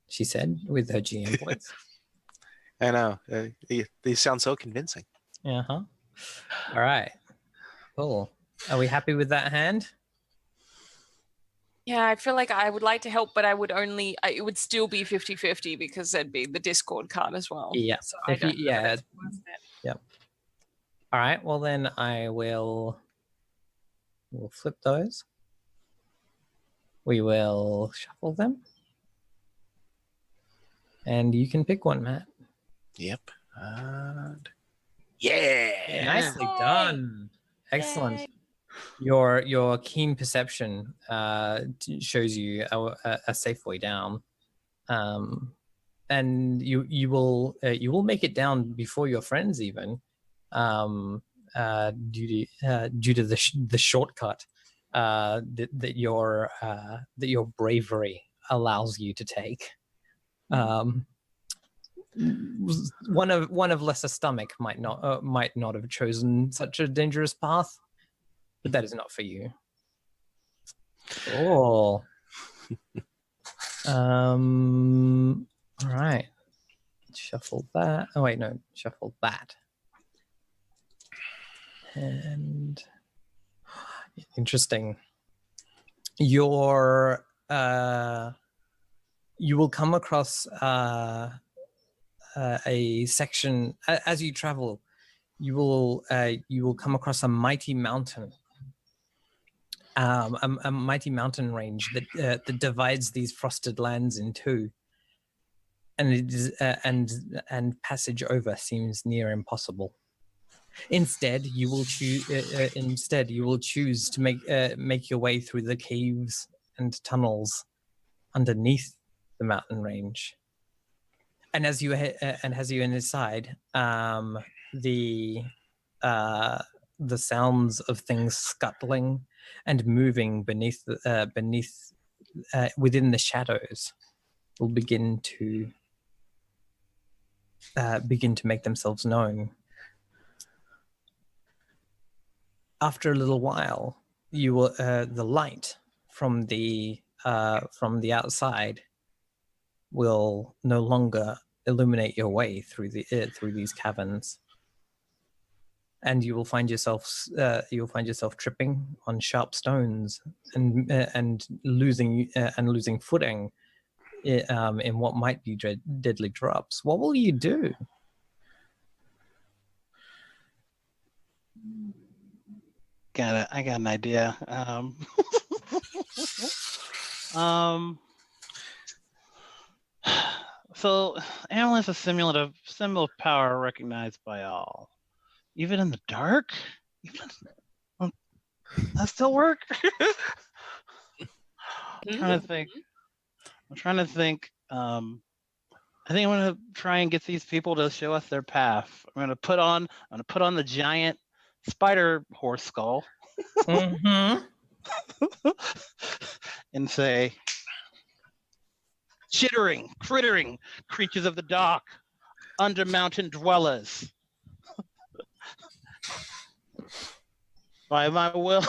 She said with her GM voice. I know. These sound so convincing. Uh-huh. All right. Cool. Are we happy with that hand? Yeah, I feel like I would like to help, but it would still be 50-50 because there'd be the Discord card as well. Yeah. So I don't know if it's worth it. Yep. All right. Well, then we'll flip those. We will shuffle them. And you can pick one, Matt. Yep. And yeah. Nicely done. Excellent. Yay. Your keen perception shows you a safe way down, and you will make it down before your friends even, due to the shortcut that your bravery allows you to take. One of lesser stomach might not have chosen such a dangerous path, but that is not for you. Oh. All right. Shuffle that. Oh wait, no, shuffle that. And interesting. You will come across a section as you travel. You will come across a mighty mountain. A mighty mountain range that divides these frosted lands in two, and it is and passage over seems near impossible. Instead, you will choose to make your way through the caves and tunnels underneath the mountain range. And as you inside, the sounds of things scuttling and moving within the shadows will begin to make themselves known. After a little while, you will the light from the outside will no longer illuminate your way through these caverns, and you will find yourself tripping on sharp stones and losing footing in what might be deadly drops. What will you do? I got an idea. So Amulet is a symbol of power recognized by all, even in the dark. That still work? I'm trying to think. I think I'm gonna try and get these people to show us their path. I'm gonna put on the giant spider horse skull. Mm-hmm. And say, chittering, crittering creatures of the dark, under mountain dwellers. By my will,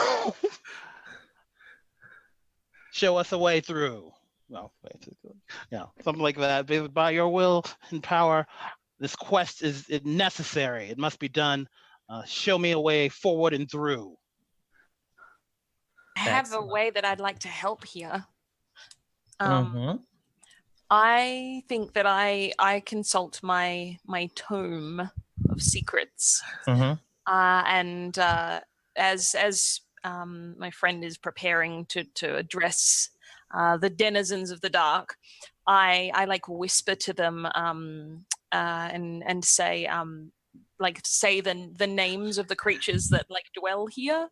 show us a way through. Well, basically, yeah, something like that. By your will and power, this quest is necessary. It must be done. Show me a way forward and through. I have Excellent. a way that I'd like to help here. Mm-hmm. I think that I consult my tome of secrets, Mm-hmm. and as my friend is preparing to address the denizens of the dark, I like whisper to them and say say the names of the creatures that like dwell here.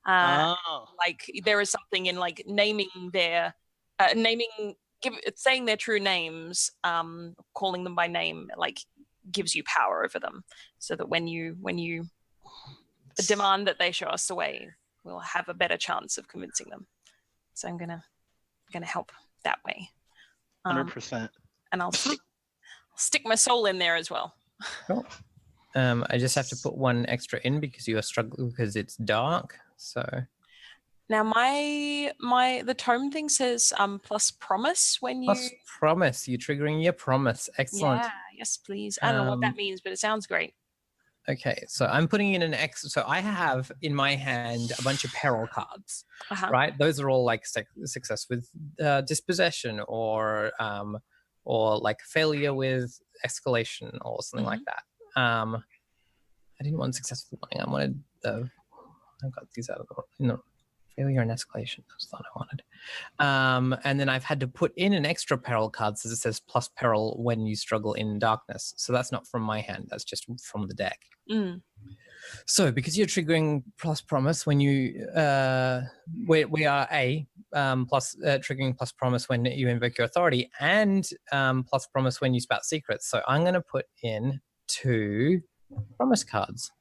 Like there is something in like naming their saying their true names, calling them by name, like gives you power over them, so that when you demand that they show us the way, we'll have a better chance of convincing them. So I'm gonna help that way. 100%. And I'll stick my soul in there as well. Cool. I just have to put one extra in because you are struggling because it's dark. So now the tome thing says plus promise when you plus promise. You're triggering your promise. Excellent. Yeah, yes, please. I don't know what that means, but it sounds great. Okay, so I'm putting in an X. So I have in my hand a bunch of peril cards, right? Those are all like success with dispossession or like failure with escalation or something like that. I didn't want successful winning. I wanted I've got these out of the failure and escalation. That's the one I wanted. And then I've had to put in an extra peril card so it says plus peril when you struggle in darkness. So that's not from my hand. That's just from the deck. So because you're triggering plus promise when you we are plus triggering plus promise when you invoke your authority, and plus promise when you spout secrets. So I'm going to put in 2 promise cards.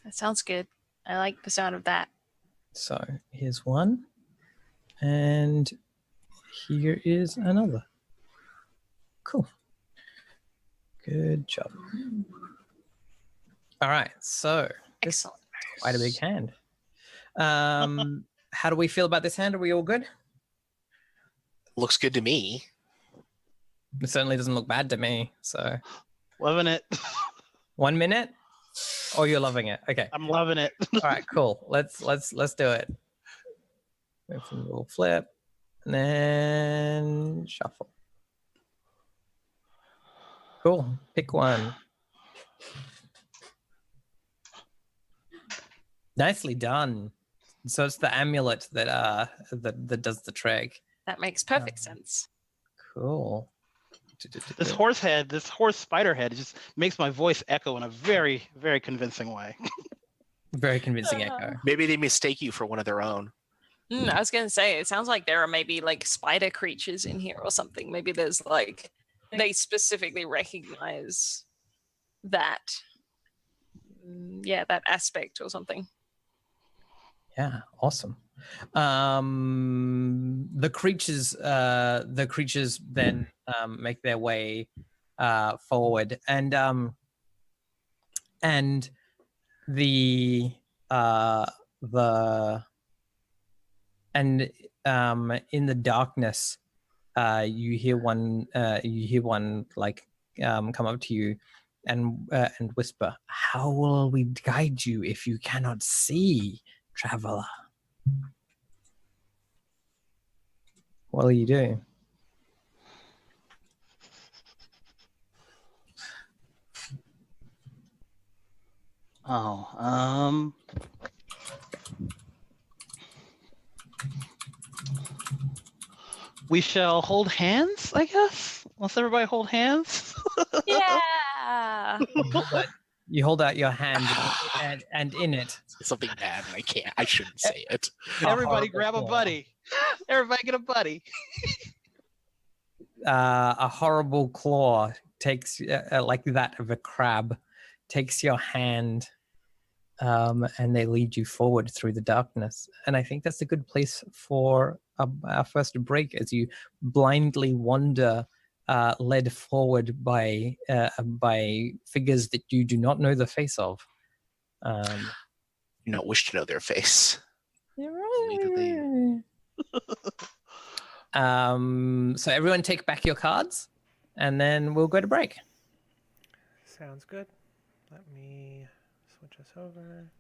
That sounds good. I like the sound of that. So here's one, and here is another. Cool. Good job. All right, so this Excellent. is quite a big hand. How do we feel about this hand? Are we all good? Looks good to me. It certainly doesn't look bad to me. So Loving it. 1 minute, or you're loving it. Okay. I'm loving it. All right, cool. Let's do it. We'll flip and then shuffle. Cool. Pick one. Nicely done. So it's the amulet that does the trick. That makes perfect sense. Cool. This horse spider head just makes my voice echo in a very, very convincing way. Very convincing echo. Maybe they mistake you for one of their own. I was gonna say, it sounds like there are maybe like spider creatures in here or something. Maybe there's like they specifically recognize that, that aspect or something. Yeah, awesome. The creatures then make their way forward, and the in the darkness, you hear one like come up to you and whisper, "How will we guide you if you cannot see, traveler?" What will you do? Oh, we shall hold hands, I guess. Let's everybody hold hands. Yeah. You hold out your hand, and in it, It's something bad, and I shouldn't say it. Everybody grab a claw. buddy. Everybody get a buddy. A horrible claw takes like that of a crab, takes your hand, and they lead you forward through the darkness. And I think that's a good place for our first break, as you blindly wander, led forward by figures that you do not know the face of. Do not wish to know their face. So everyone take back your cards, and then we'll go to break. Sounds good. Let me switch us over.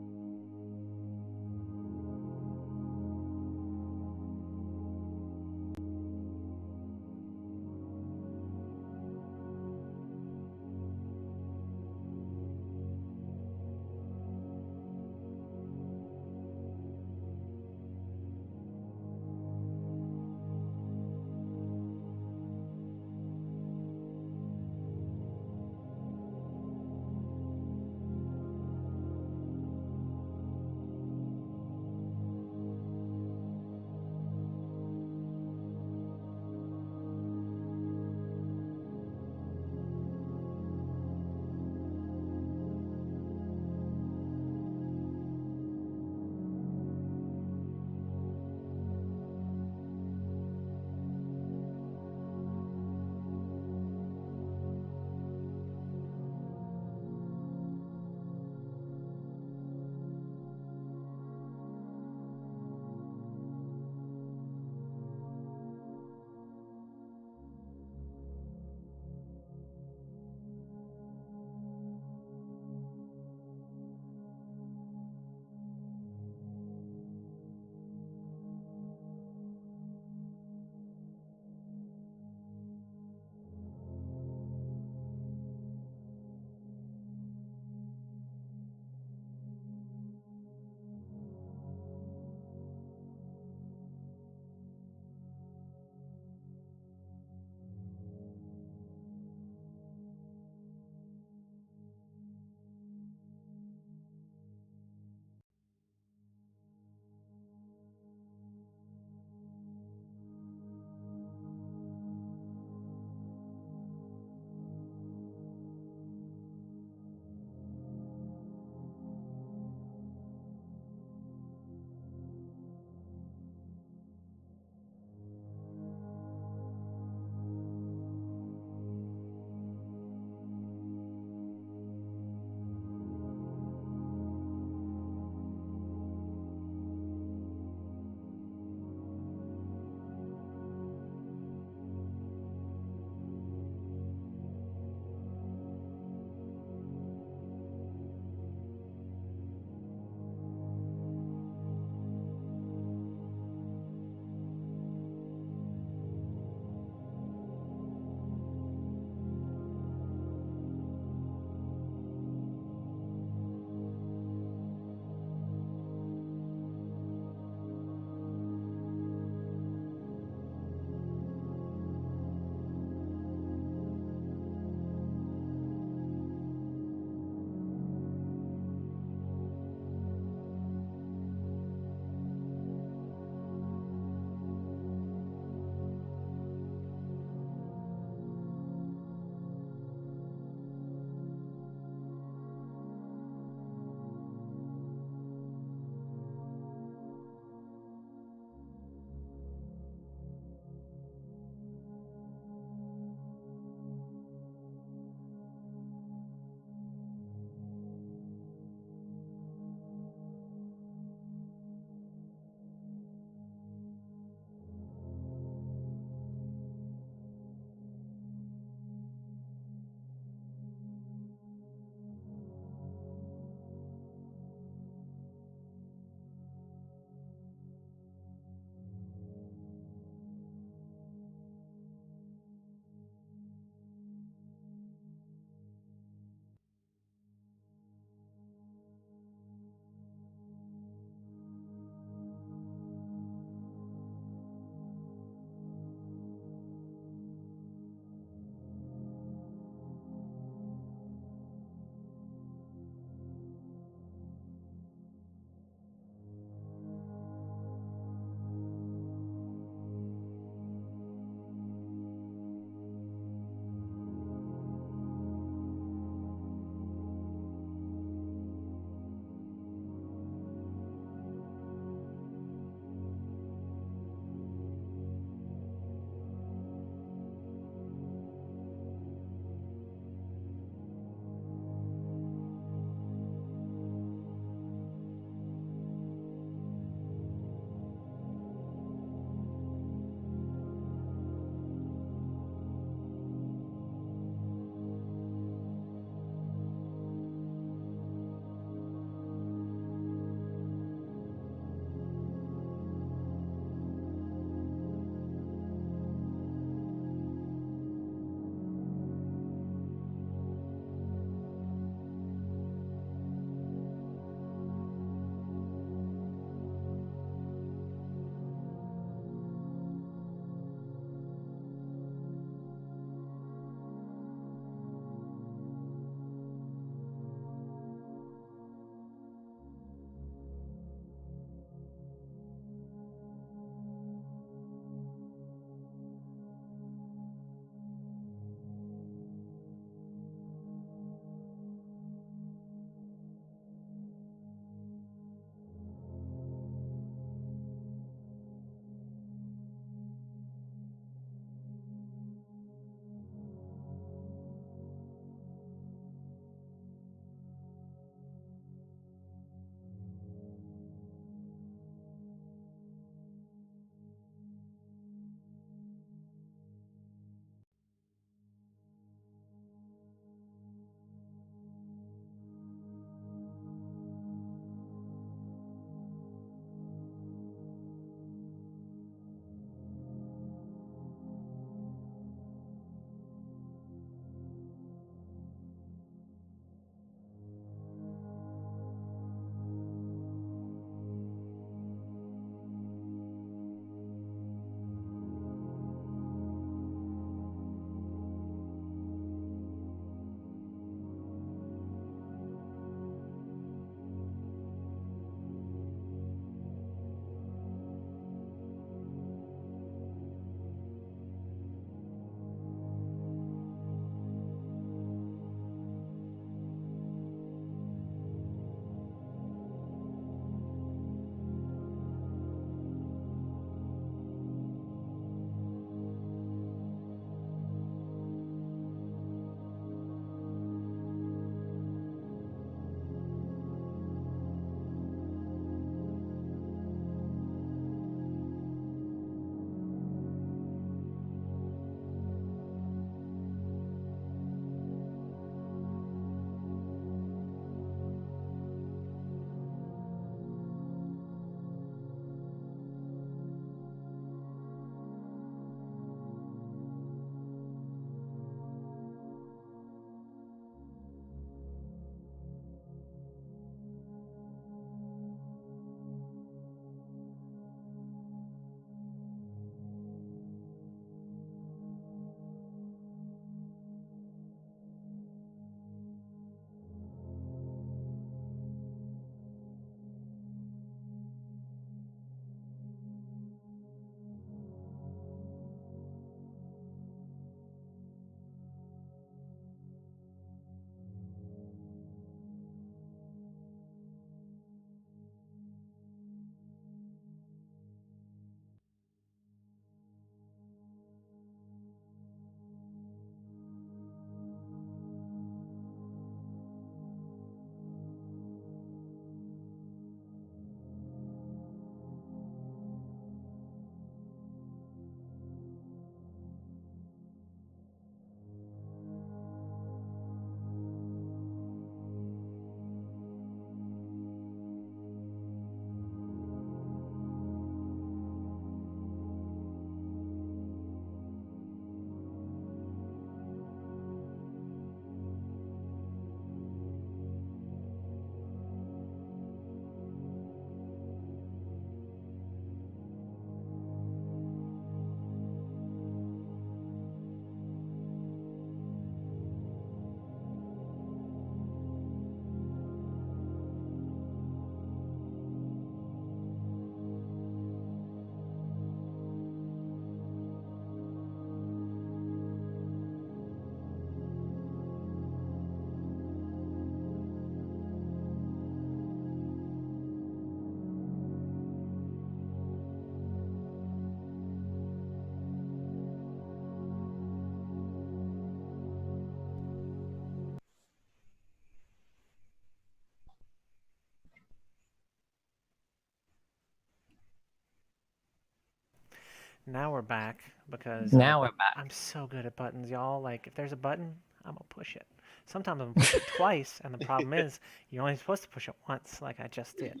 now we're back because Now we're back. I'm so good at buttons, y'all. Like, if there's a button, I'm gonna push it. Sometimes I'm gonna push it twice, and the problem is you're only supposed to push it once, like I just did.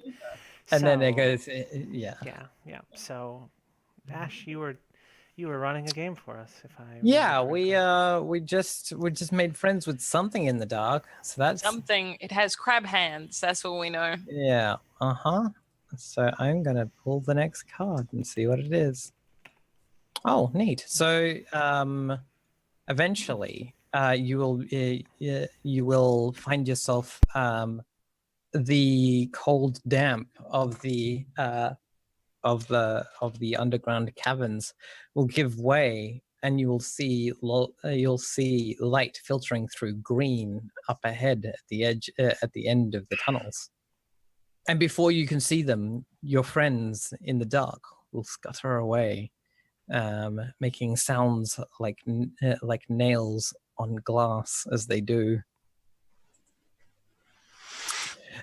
And then it So, goes, yeah. Yeah. So, Ash, you were running a game for us, if I Yeah, remember correctly. we just made friends with something in the dark. So that's Something. It has crab hands. That's all we know. yeah. Uh-huh. So I'm gonna pull the next card and see what it is. Oh, neat. So eventually you will find yourself the cold damp of the underground caverns will give way, and you'll see light filtering through green up ahead at the edge at the end of the tunnels. And before you can see them, your friends in the dark will scutter away, making sounds like nails on glass as they do.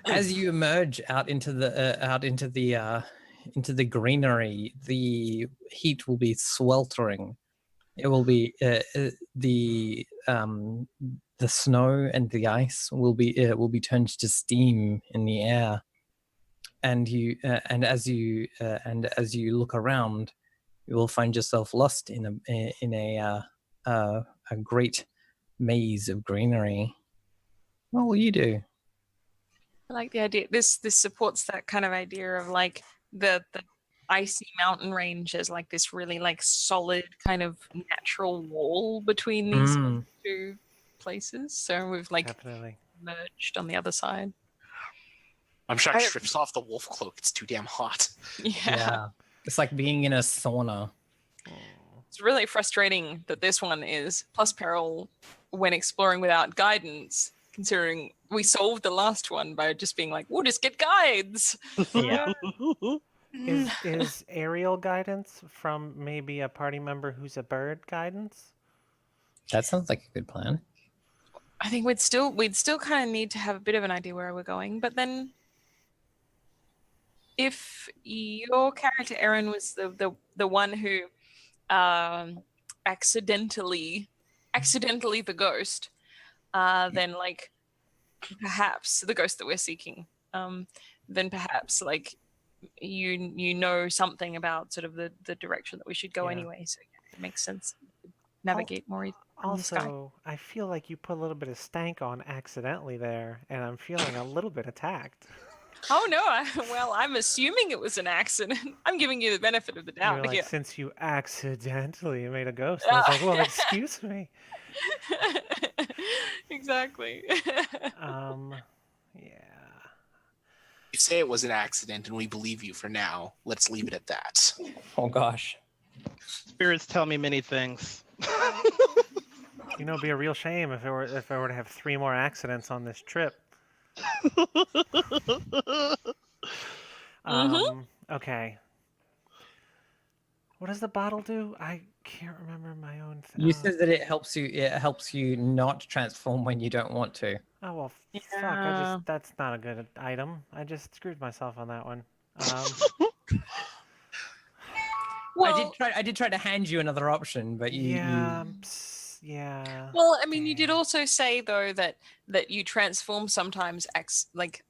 As you emerge out into the greenery, the heat will be sweltering. It will be the snow and the ice will be turned to steam in the air, and as you look around, you will find yourself lost in a great maze of greenery. What will you do? I like the idea. This supports that kind of idea of like the icy mountain range as like this really like solid kind of natural wall between these two places. So we've like Definitely. merged on the other side. I'm shocked strips off the wolf cloak. It's too damn hot. Yeah. It's like being in a sauna. It's really frustrating that this one is plus peril when exploring without guidance, considering we solved the last one by just being like, we'll just get guides. Yeah. Is aerial guidance from maybe a party member who's a bird guidance? That sounds like a good plan. I think we'd still kind of need to have a bit of an idea where we're going, but then if your character Erin was the one who accidentally the ghost, then like perhaps the ghost that we're seeking, then perhaps like you know something about sort of the direction that we should go anyway, so it makes sense to navigate more easily in the sky. Also, I feel like you put a little bit of stank on accidentally there, and I'm feeling a little bit attacked. Oh no, well, I'm assuming it was an accident. I'm giving you the benefit of the You were doubt like, here. since you accidentally made a ghost. And I was like, well, excuse me. Exactly. Yeah. You say it was an accident, and we believe you for now. Let's leave it at that. Oh gosh. Spirits tell me many things. You know, it'd be a real shame if I were to have 3 more accidents on this trip. Okay. What does the bottle do? I can't remember my own thing. You said that it helps you not transform when you don't want to. Oh well, fuck! That's not a good item. I just screwed myself on that one. Well, I did try to hand you another option, but yeah. Well, I mean, you did also say though that you transform sometimes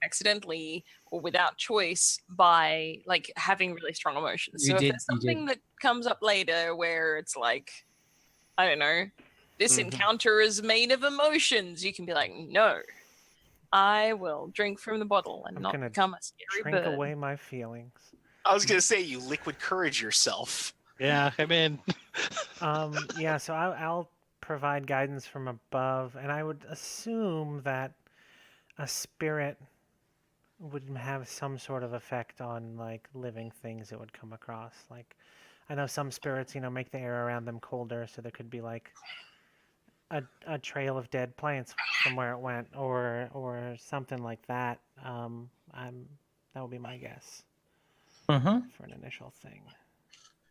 accidentally or without choice by like having really strong emotions. So if there's something that comes up later where it's like, I don't know, this encounter is made of emotions, you can be like, no, I will drink from the bottle and not become a scary bird. Drink away my feelings. I was gonna say you liquid courage yourself. Yeah, I mean. Yeah. So I'll provide guidance from above, and I would assume that a spirit would have some sort of effect on like living things it would come across. Like, I know some spirits, make the air around them colder, so there could be like a trail of dead plants from where it went, or something like that. That would be my guess for an initial thing.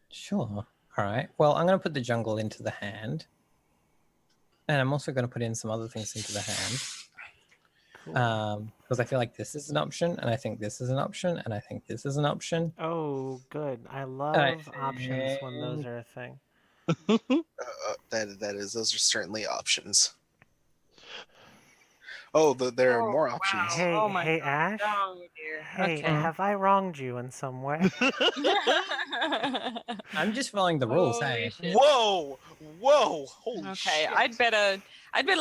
Sure. All right. Well, I'm going to put the jungle into the hand. And I'm also going to put in some other things into the hand. Cool. Because I feel like this is an option, and I think this is an option, and I think this is an option. Oh, good. I And I love options when those think- are a thing. Those are certainly options. Oh, there are Oh, more wow. options. Hey, Oh my hey, God. Ash. Oh dear. Hey, Okay. have I wronged you in some way? I'm just following the rules. Holy Hey, shit. Whoa! Holy Okay, shit! I'd better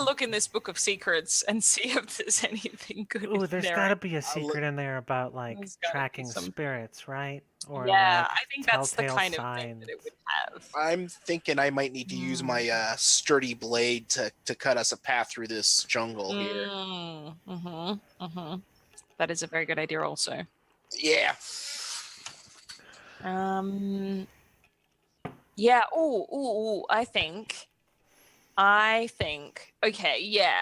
look in this book of secrets and see if there's anything good Ooh, in there's there. got to be a look- secret in there about like There's gotta be tracking some- spirits, right? Or Yeah, like I think that's the telltale kind of signs. thing that it would have. I'm thinking I might need to use my sturdy blade to cut us a path through this jungle here. That is a very good idea also. Yeah. Yeah, I think okay, yeah.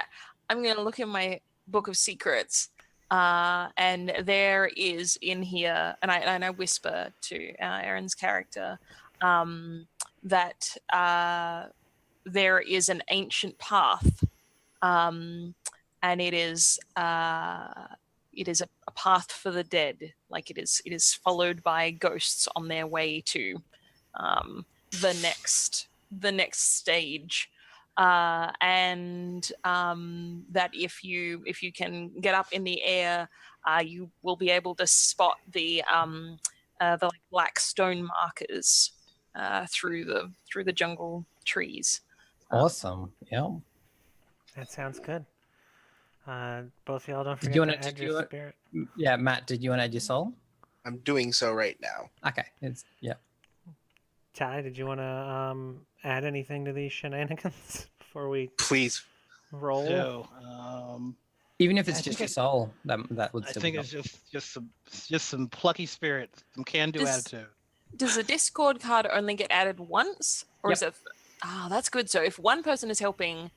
I'm gonna look in my book of secrets. And there is in here, and I whisper to Aaron's character that there is an ancient path, and it is a path for the dead. Like it is followed by ghosts on their way to the next stage. And that if you can get up in the air, you will be able to spot the like black stone markers through the jungle trees. awesome. Yeah. That sounds good. Both of y'all don't Did forget you to wanna- add did your you- spirit. Yeah, Matt, did you want to add your soul? I'm doing so right now. Okay. Yeah. Ty, did you want to add anything to these shenanigans before we Please. roll? So, Even if it's I just think your soul, that would I still think be it's just some plucky spirit, some can-do Does- attitude. Does the Discord card only get added once, or Yep. is it? Oh, that's good. So if one person is helping,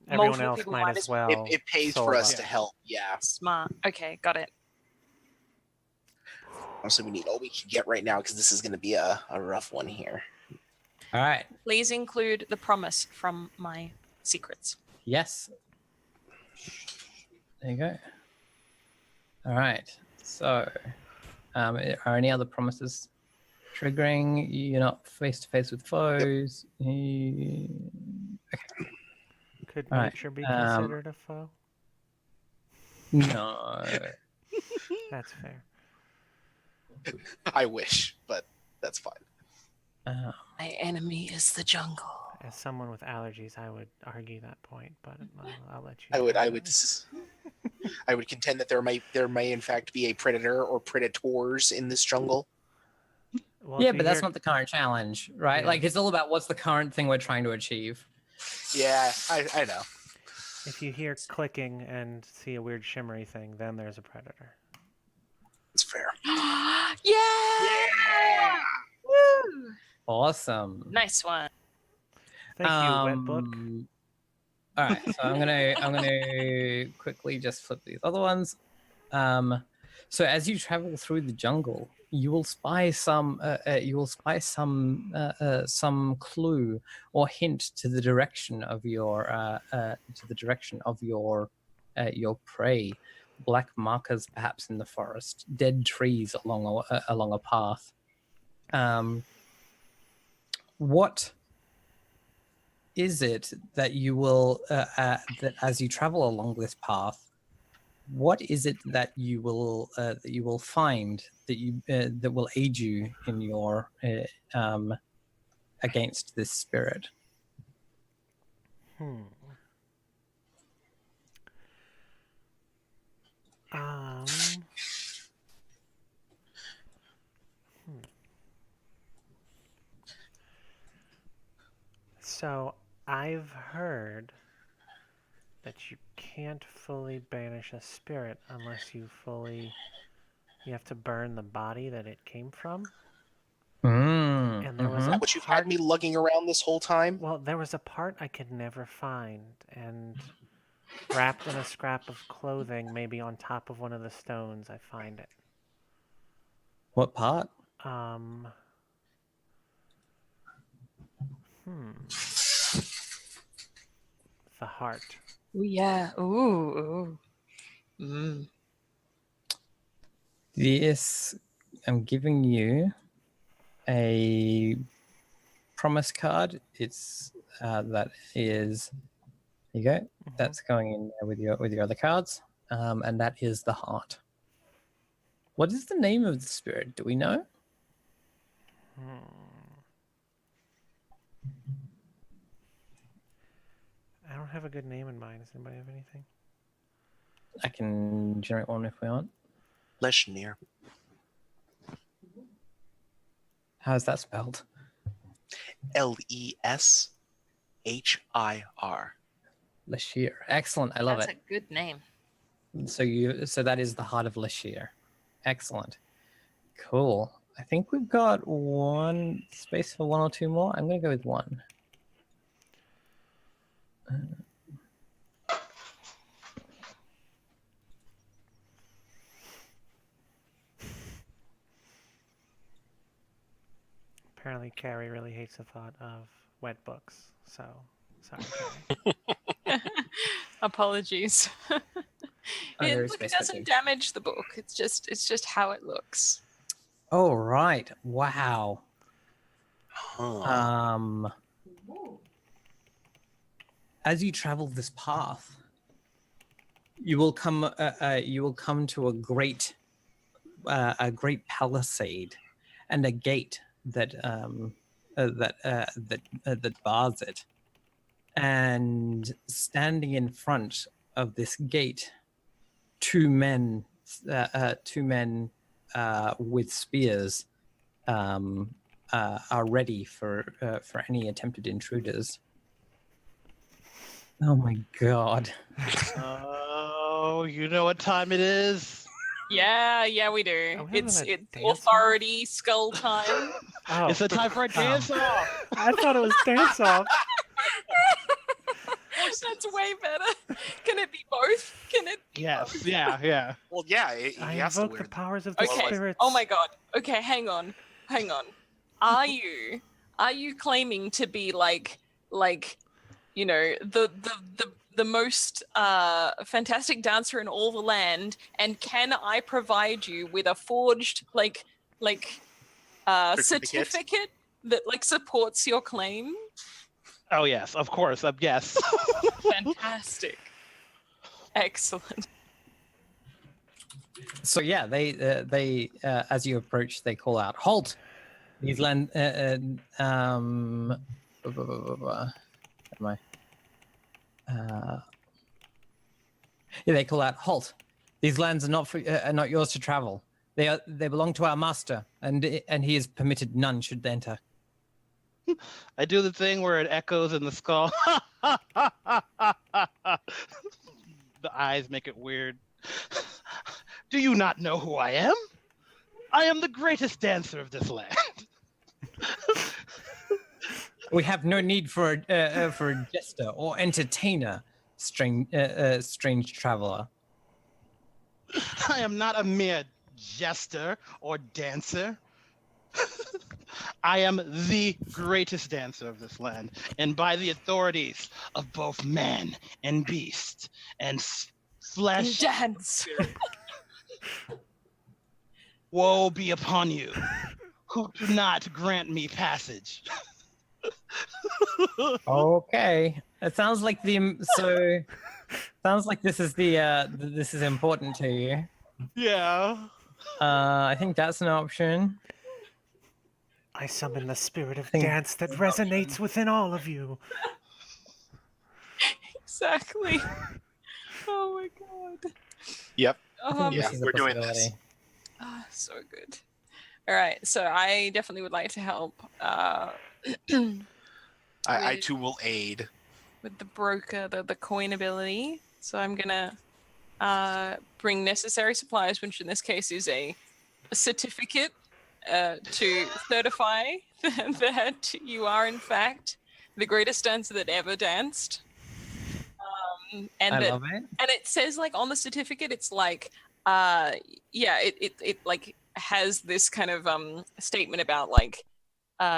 Everyone multiple else people might as well. It pays soul for us up. to help. Yeah. Smart. Okay, got it. Also, we need all we can get right now because this is going to be a rough one here. All right. Please include the promise from my secrets. Yes. There you go. All right. So, are any other promises triggering? You're not face to face with foes. Could All right, nature be considered a foe? No. That's fair. I wish, but that's fine. My enemy is the jungle. As someone with allergies, I would argue that point, but I'll let you. I do would that. I would contend that there may in fact be a predator or predators in this jungle. Well, Yeah, if you but that's hear- not the current challenge, right? Yeah. Like it's all about what's the current thing we're trying to achieve. Yeah, I know. If you hear clicking and see a weird shimmery thing, then there's a predator. It's fair. Yeah! Woo! Awesome. Nice one. Thank you, Wet Book. All right, so I'm gonna quickly just flip these other ones. So as you travel through the jungle, you will spy some some clue or hint to the direction of your prey. Black markers, perhaps in the forest, dead trees along a path. What is it that you will that as you travel along this path? What is it that you will find that will aid you in your against this spirit? Hmm. Um. So I've heard that you can't fully banish a spirit unless you have to burn the body that it came from. And there was Is a that what you've had me lugging around this whole time? Well, there was a part I could never find, and wrapped in a scrap of clothing, maybe on top of one of the stones, I find it. What part? The heart. Ooh, yeah. Ooh. Mm. This, I'm giving you a promise card. It's that is, there you go. Mhm. That's going in there with your other cards, and that is the heart. What is the name of the spirit? Do we know? I don't have a good name in mind. Does anybody have anything? I can generate one if we want. Leshneer. How is that spelled? Leshir. Lashir. Excellent. I love That's it. a good name. So that is the heart of Lashir. Excellent. Cool. I think we've got one space for one or two more. I'm going to go with one. Apparently, Carrie really hates the thought of wet books. So, sorry, Carrie. Apologies. There is Look, it space doesn't between. damage the book. It's just how it looks. Oh, right. Wow. Huh. As you travel this path, you will come to a great palisade and a gate that bars it. And standing in front of this gate, two men with spears are ready for any attempted intruders. Oh my god! Oh, you know what time it is? Yeah, we do. Are we having It's a it's dance-off? authority skull time. Oh, It's the time for a dance off. I thought it was dance off. That's way better. Can it be both? Can it be Yes. both? Yeah. Well, yeah, I he has to invoke wear the powers of the Okay. spirits. Oh my god. Okay, hang on. Are you claiming to be like you know the most fantastic dancer in all the land, and can I provide you with a forged certificate that like supports your claim? Oh yes, of course. Yes. Fantastic. Excellent. So yeah, they as you approach, they call out, "Halt!" These land. Am I? Yeah, they call out, "Halt! These lands are not yours to travel. They belong to our master, and he has permitted none should enter." I do the thing where it echoes in the skull. The eyes make it weird. Do you not know who I am? I am the greatest dancer of this land. We have no need for a jester or entertainer, strange traveler. I am not a mere jester or dancer. I am the greatest dancer of this land, and by the authorities of both man and beast and flesh, Dance. woe be upon you who do not grant me passage. Okay, it sounds like sounds like this is important to you. Yeah. I think that's an option. I summon the spirit of Think- dance that resonates within all of you. Exactly. Oh my god. Yep. Oh, Yeah, This is a we're doing possibility. this. so good. All right, so I definitely would like to help I too will aid. with the broker, the coin ability. So I'm gonna bring necessary supplies, which in this case is a certificate to certify that you are in fact the greatest dancer that ever danced. And I that, love it. and it says like on the certificate, it's like it like has this kind of statement about like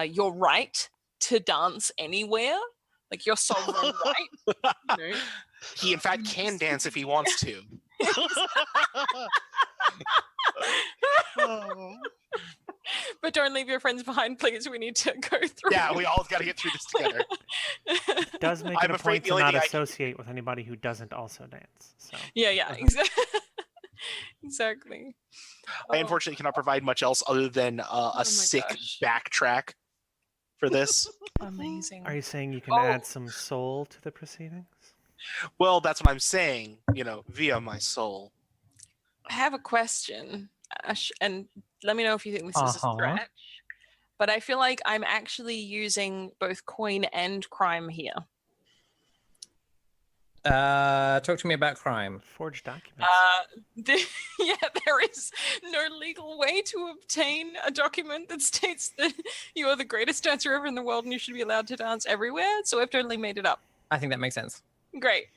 your right to dance anywhere, like your sovereign right. You know? He in fact can dance if he wants to. Oh. But don't leave your friends behind, please. We need to go through. Yeah, we all got to get through this together. It does make I'm it a afraid point the to only not thing I can- associate with anybody who doesn't also dance. So yeah, exactly. Exactly. I Oh, unfortunately cannot provide much else other than my a sick gosh. backtrack for this. amazing. are you saying you can Oh. add some soul to the proceedings? Well, that's what I'm saying, via my soul. I have a question, Ash, and let me know if you think this is a Uh-huh. stretch. But I feel like I'm actually using both coin and crime here. Talk to me about crime. Forged documents. Yeah, there is no legal way to obtain a document that states that you are the greatest dancer ever in the world and you should be allowed to dance everywhere. So I've totally made it up. I think that makes sense. Great.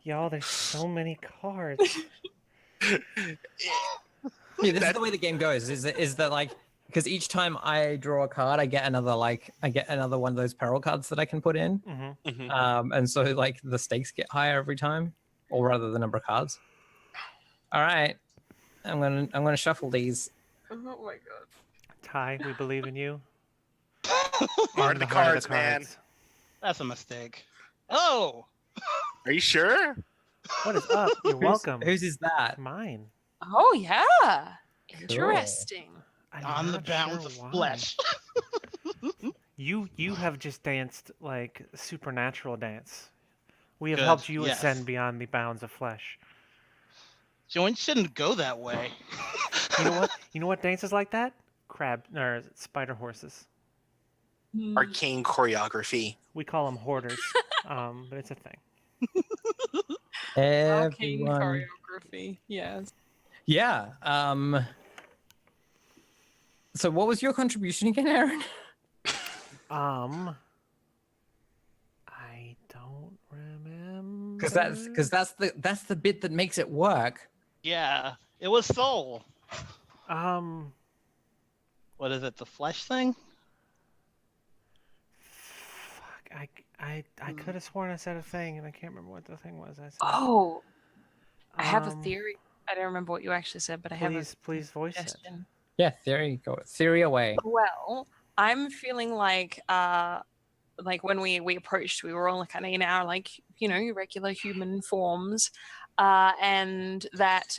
Y'all, there's so many cards. Yeah, this is the way the game goes. Is that like, because each time I draw a card, I get another one of those peril cards that I can put in. Hmm. Mhm. And so like the stakes get higher every time, or rather the number of cards. All right, I'm gonna shuffle these. Oh my god. Ty, we believe in you. Heart of In the heart cards, man. That's a mistake. Oh, Are you sure? What is up? You're welcome. Whose is that? Mine. Oh yeah. Interesting. I'm on the not bounds sure of why. flesh. You have just danced like supernatural dance. We have Good, helped you yes. ascend beyond the bounds of flesh. Joint shouldn't go that way. You know what? You know what dances like that? Crab or spider horses. Arcane choreography. We call them hoarders, but it's a thing. Arcane Everyone. choreography. Yes. Yeah. So what was your contribution again, Aaron? I don't remember. Because that's the bit that makes it work. Yeah, it was soul. Um, What is it? The flesh thing? fuck, I could have sworn I said a thing, and I can't remember what the thing was. I said. Oh, I have a Um, theory. I don't remember what you actually said, but I have a Please voice it. suggestion. Yeah, theory away. Well, I'm feeling like when we approached, we were all kind of in our regular human forms, and that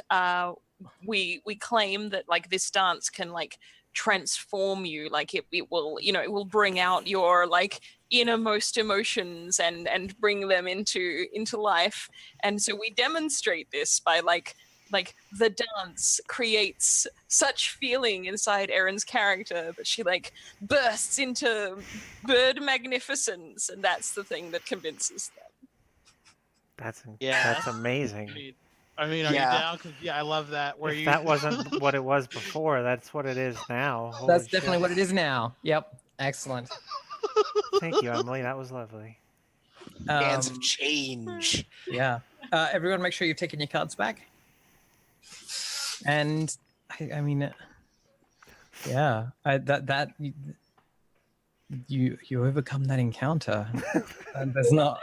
we claim that like this dance can like transform you, like it will it will bring out your like innermost emotions and bring them into life, and so we demonstrate this by like the dance creates such feeling inside Erin's character that she like bursts into bird magnificence, and that's the thing that convinces them. That's amazing. I mean, are Yeah. you down? 'Cause, yeah, I love that. Where If you that wasn't what it was before, that's what it is now. That's Holy definitely shit. what it is now. Yep. Excellent. Thank you, Emily. That was lovely. Hands of change. Yeah. Everyone, make sure you've taken your cards back. And I mean, yeah, you overcome that encounter, and there's not.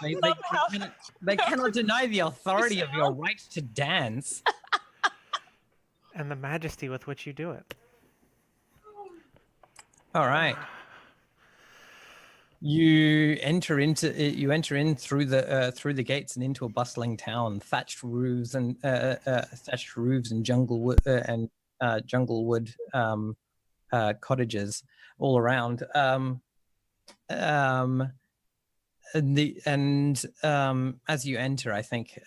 They cannot deny the authority of your right to dance. And the majesty with which you do it. All right. You enter in through the gates and into a bustling town, thatched roofs and jungle wood cottages all around. As you enter, I think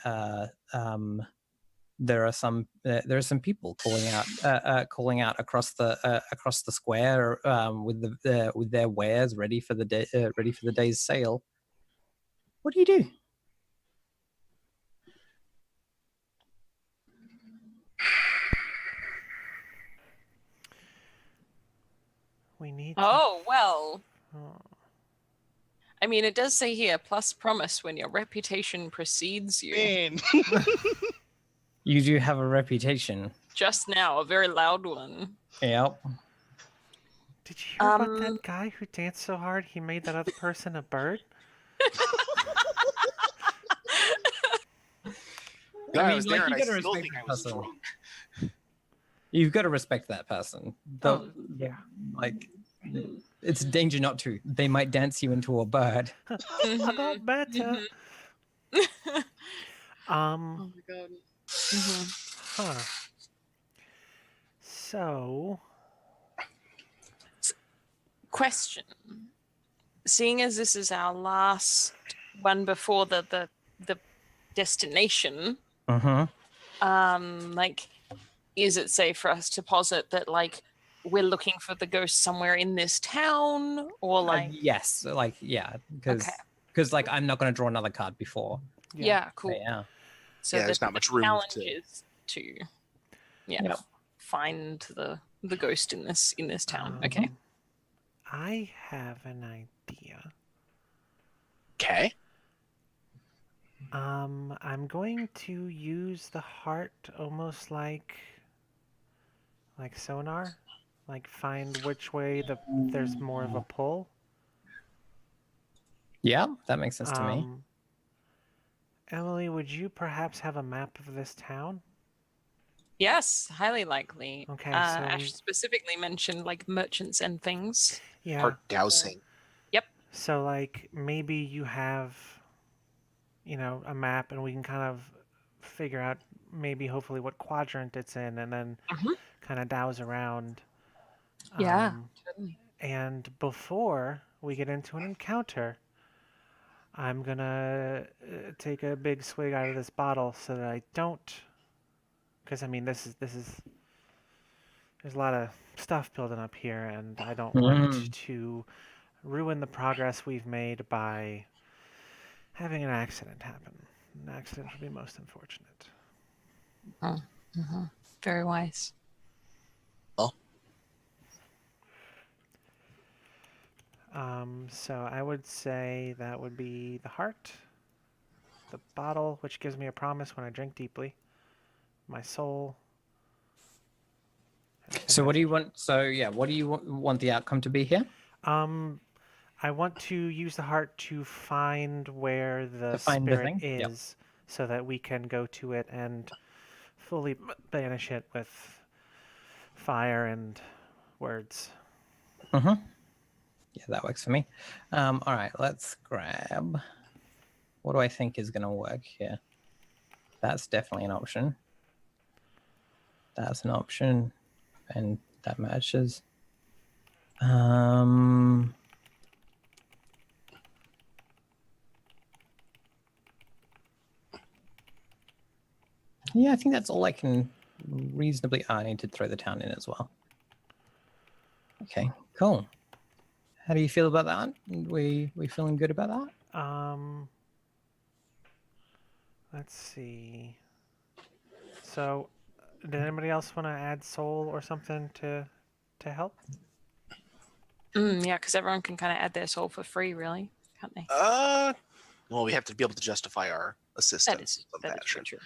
there are some people calling out across the square with their wares ready for the day's sale. What do you do? We need. Oh well. Oh. I mean, it does say here, plus promise when your reputation precedes you. mean? You do have a reputation. Just now, a very loud one. Yep. Did you hear about that guy who danced so hard he made that other person a bird? No, I mean, was like, there, you and I gotta still respect think the I was person. drunk. You've got to respect that person. Oh, yeah. Like, it's danger not to. They might dance you into a bird. I got better. Mhm. Oh Um, my god. Mhm. huh. So, Question. Seeing as this is our last one before the destination, Mm-hmm. like, is it safe for us to posit that like we're looking for the ghost somewhere in this town, or like Yes, like, yeah, because okay, like, I'm not going to draw another card before. yeah, But cool. yeah. So Yeah, there's not the much room challenge to. is to yeah Yep. find the ghost in this town. Okay. I have an idea. Okay. I'm going to use the heart almost like sonar, like find which way there's more of a pull. Yeah, that makes sense to me. Emily, would you perhaps have a map of this town? Yes, highly likely. Okay, so Ash specifically mentioned like merchants and things. yeah. Heart dousing. Yep. So like maybe you have, a map, and we can kind of figure out maybe hopefully what quadrant it's in, and then Mhm. kind of douse around. Yeah. Totally. And before we get into an encounter, I'm gonna take a big swig out of this bottle so that I don't, because I mean this is there's a lot of stuff building up here, and I don't want to ruin the progress we've made by having an accident happen. An accident would be most unfortunate. Very wise. So I would say that would be the heart, the bottle, which gives me a promise when I drink deeply, my soul. So what do you want? So yeah, what do you want the outcome to be here? I want to use the heart to find where the To find the spirit thing? Yep. is, so that we can go to it and fully banish it with fire and words. Yeah, that works for me. All right, let's grab. What do I think is going to work here? That's definitely an option. That's an option, and that matches. Yeah, I think that's all I can reasonably. I need to throw the town in as well. Okay, cool. How do you feel about that? We feeling good about that? Let's see. So, did anybody else want to add soul or something to help? Yeah, because everyone can kind of add their soul for free, really, can't they? Well, we have to be able to justify our assistance. That is very true.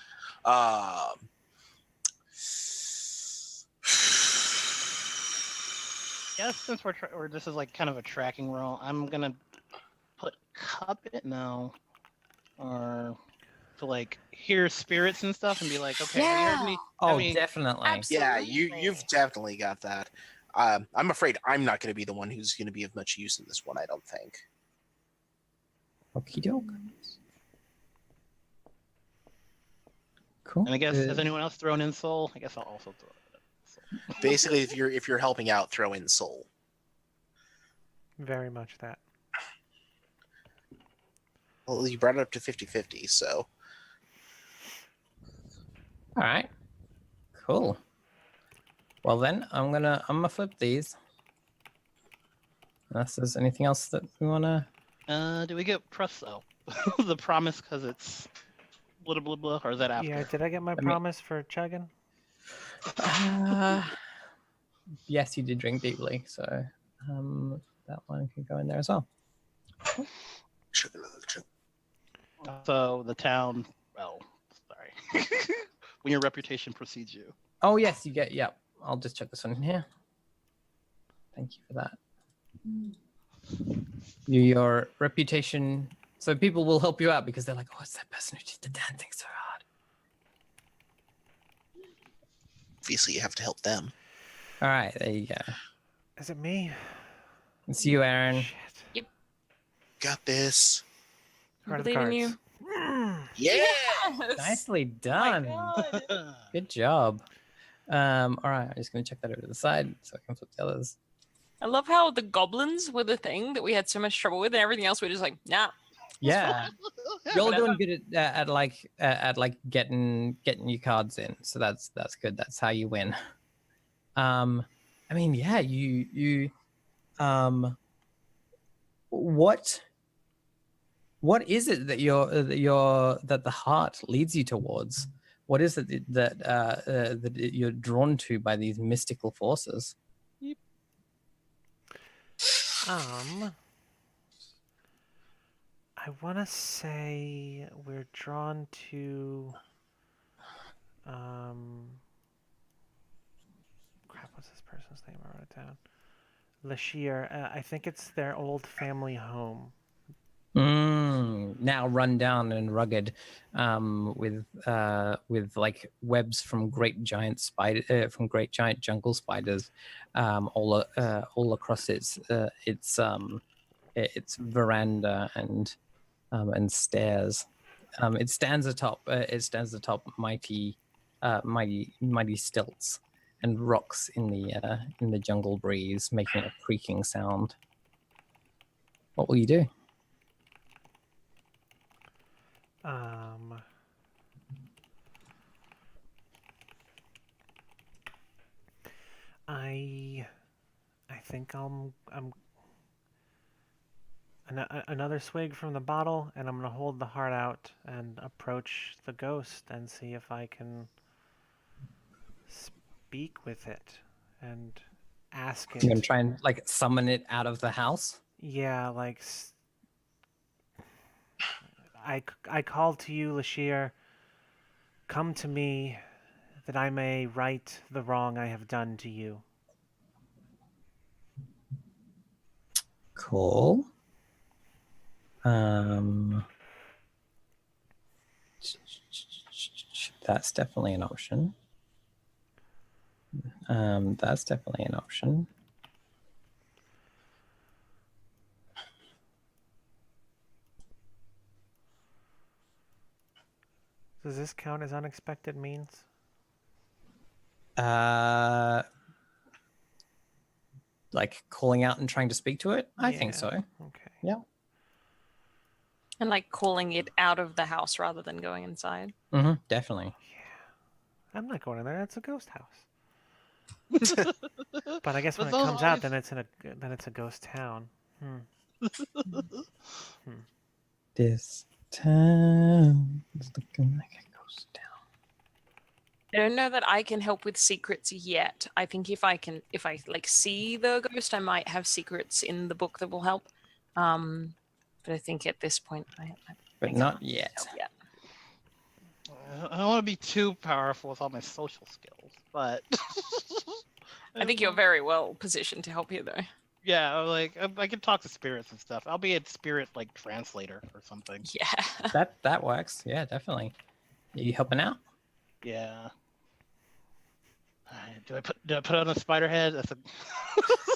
Yeah, since or this is like kind of a tracking roll, I'm gonna put cup in now, or to like hear spirits and stuff, and be like, okay, have you heard any? Oh, any- definitely. Yeah, Absolutely. you've definitely got that. I'm afraid I'm not going to be the one who's going to be of much use in this one. I don't think. Okie doke. Cool. And I guess has anyone else thrown in soul? I guess I'll also throw it. Soul. Basically, if you're helping out, throw in soul. Very much that. Well, you brought it up to 50-50, so. All right. Cool. Well then, I'm gonna flip these. Unless there's anything else that we wanna. Do we get the promise because it's blah blah blah, or is that after? Yeah, did I get my mean- promise for chugging? Yes, you did drink deeply, so that one can go in there as well. So the town. Oh, sorry. When your reputation precedes you. Oh yes, you get. Yep. I'll just check this one in here. Thank you for that. Your reputation. So people will help you out because they're like, "Oh, it's that person who did the dancing so hard." obviously you have to help them. All right, there you go. Is it me? It's you, Aaron. Shit. Got this. I Card of the believe in cards. Yeah. Yes! Nicely Oh my done. God. Good job. All right, I'm just gonna check that over to the side so I can flip the others. I love how the goblins were the thing that we had so much trouble with, and everything else we're just like, nah. Yeah, you're all But doing good at like getting your cards in, so that's good. That's how you win. I mean, yeah, you what is it that that the heart leads you towards? What is it that you're drawn to by these mystical forces? I want to say we're drawn to crap, what's this person's name? I wrote it down. Lashir. I think it's their old family home. Now run down and rugged, with like webs from great giant jungle spiders, all across its veranda and stairs. It stands atop mighty stilts and rocks in the jungle breeze, making a creaking sound. What will you do? I think another swig from the bottle, and I'm gonna hold the heart out and approach the ghost and see if I can speak with it and ask it. You're gonna try and like summon it out of the house? Yeah, like I call to you, Lashir. Come to me, that I may right the wrong I have done to you. Cool. That's definitely an option. That's definitely an option. Does this count as unexpected means? Like calling out and trying to speak to it? I think Yeah, so. Okay. Yeah. And like calling it out of the house rather than going inside. Definitely. Yeah. I'm not going in there. That's a ghost house. But I guess when it those comes out, always- then it's a ghost town. This town is looking like a ghost town. I don't know that I can help with secrets yet. I think if I like see the ghost, I might have secrets in the book that will help. But I think at this point, But not yet. help yet. I don't want to be too powerful with all my social skills, but I think you're very well positioned to help here, though. yeah, like I can talk to spirits and stuff. I'll be a spirit like translator or something. Yeah. That works. Yeah, definitely. Are you helping out? Yeah. Do I put on a spider head? That's a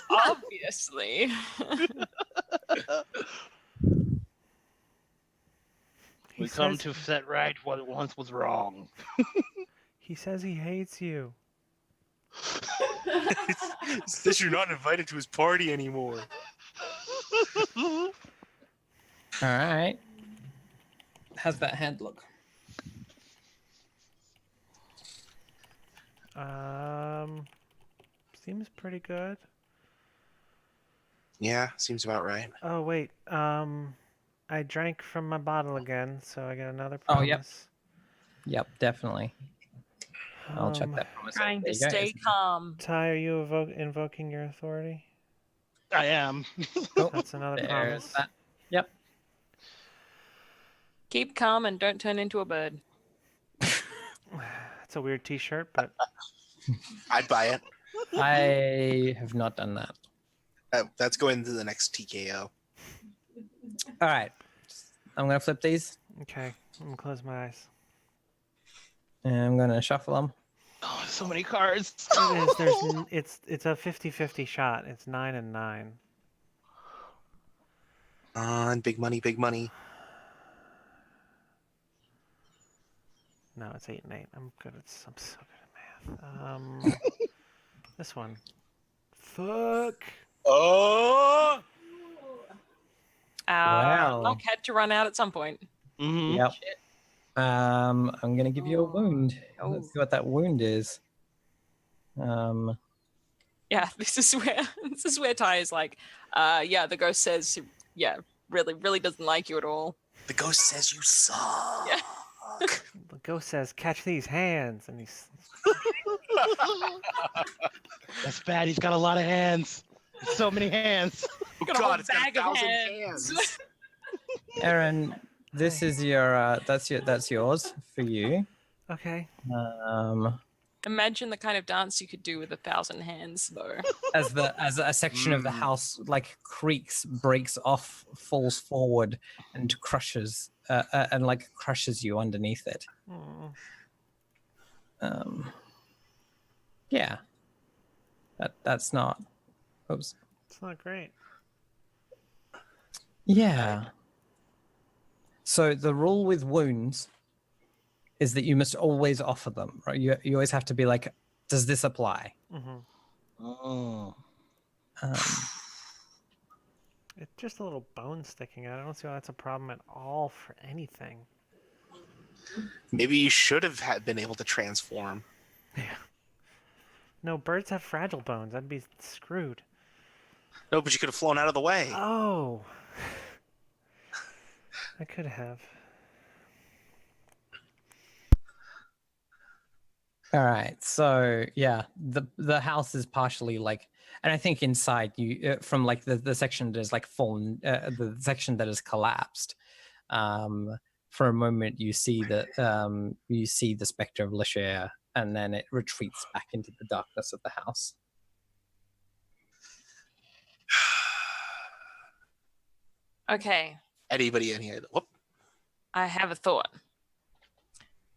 Obviously. He we come says- to set right what once was wrong. He says he hates you. Says you're not invited to his party anymore. All right. How's that hand look? Seems pretty good. Yeah, seems about right. Oh wait, I drank from my bottle again, so I get another Oh, promise. yep. Yep, definitely. I'll check Um, that promise. Trying There to you go. stay calm. Ty, are you invoking your authority? I am. Oh, That's another there's promise. that. Yep. Keep calm and don't turn into a bird. It's a weird T-shirt, but I'd buy it. I have not done that. That's going to the next TKO. All right. I'm going to flip these okay. I'm gonna close my eyes. and I'm going to shuffle them. Oh, so many cards. It is. It's a 50-50 shot. It's 9 and 9. On big money, big money. No, it's 8 and 8. I'm so good at math. This one. Fuck. Oh! Wow. Luck had to run out at some point. Mhm. Yep. I'm gonna give you a wound. Oh. Let's see what that wound is. Yeah, this is where Ty is like, yeah, the ghost says, yeah, really doesn't like you at all. The ghost says you suck. Yeah. The ghost says, "Catch these hands," and he's. That's bad. He's got a lot of hands. So many hands. Oh Got a whole God, it's got bag of 1,000 hands. hands. Aaron, this is your that's yours for you. Okay. Imagine the kind of dance you could do with 1,000 hands, though. As a section of the house like creaks, breaks off, falls forward, and crushes crushes you underneath it. Mm. Yeah. That's not. Oops. It's not great. Yeah. So the rule with wounds is that you must always offer them, right? You always have to be like, does this apply? Mm-hmm. Oh. It's just a little bone sticking out. I don't see why that's a problem at all for anything. Maybe you should have been able to transform. Yeah. No, birds have fragile bones. I'd be screwed. No, but you could have flown out of the way. Oh. I could have. All right. So yeah, the house is partially like, and I think inside you from like the section that is like fallen, the section that is collapsed. For a moment, you see the specter of Lashare, and then it retreats back into the darkness of the house. Okay, Anybody in here? Whoop. I have a thought.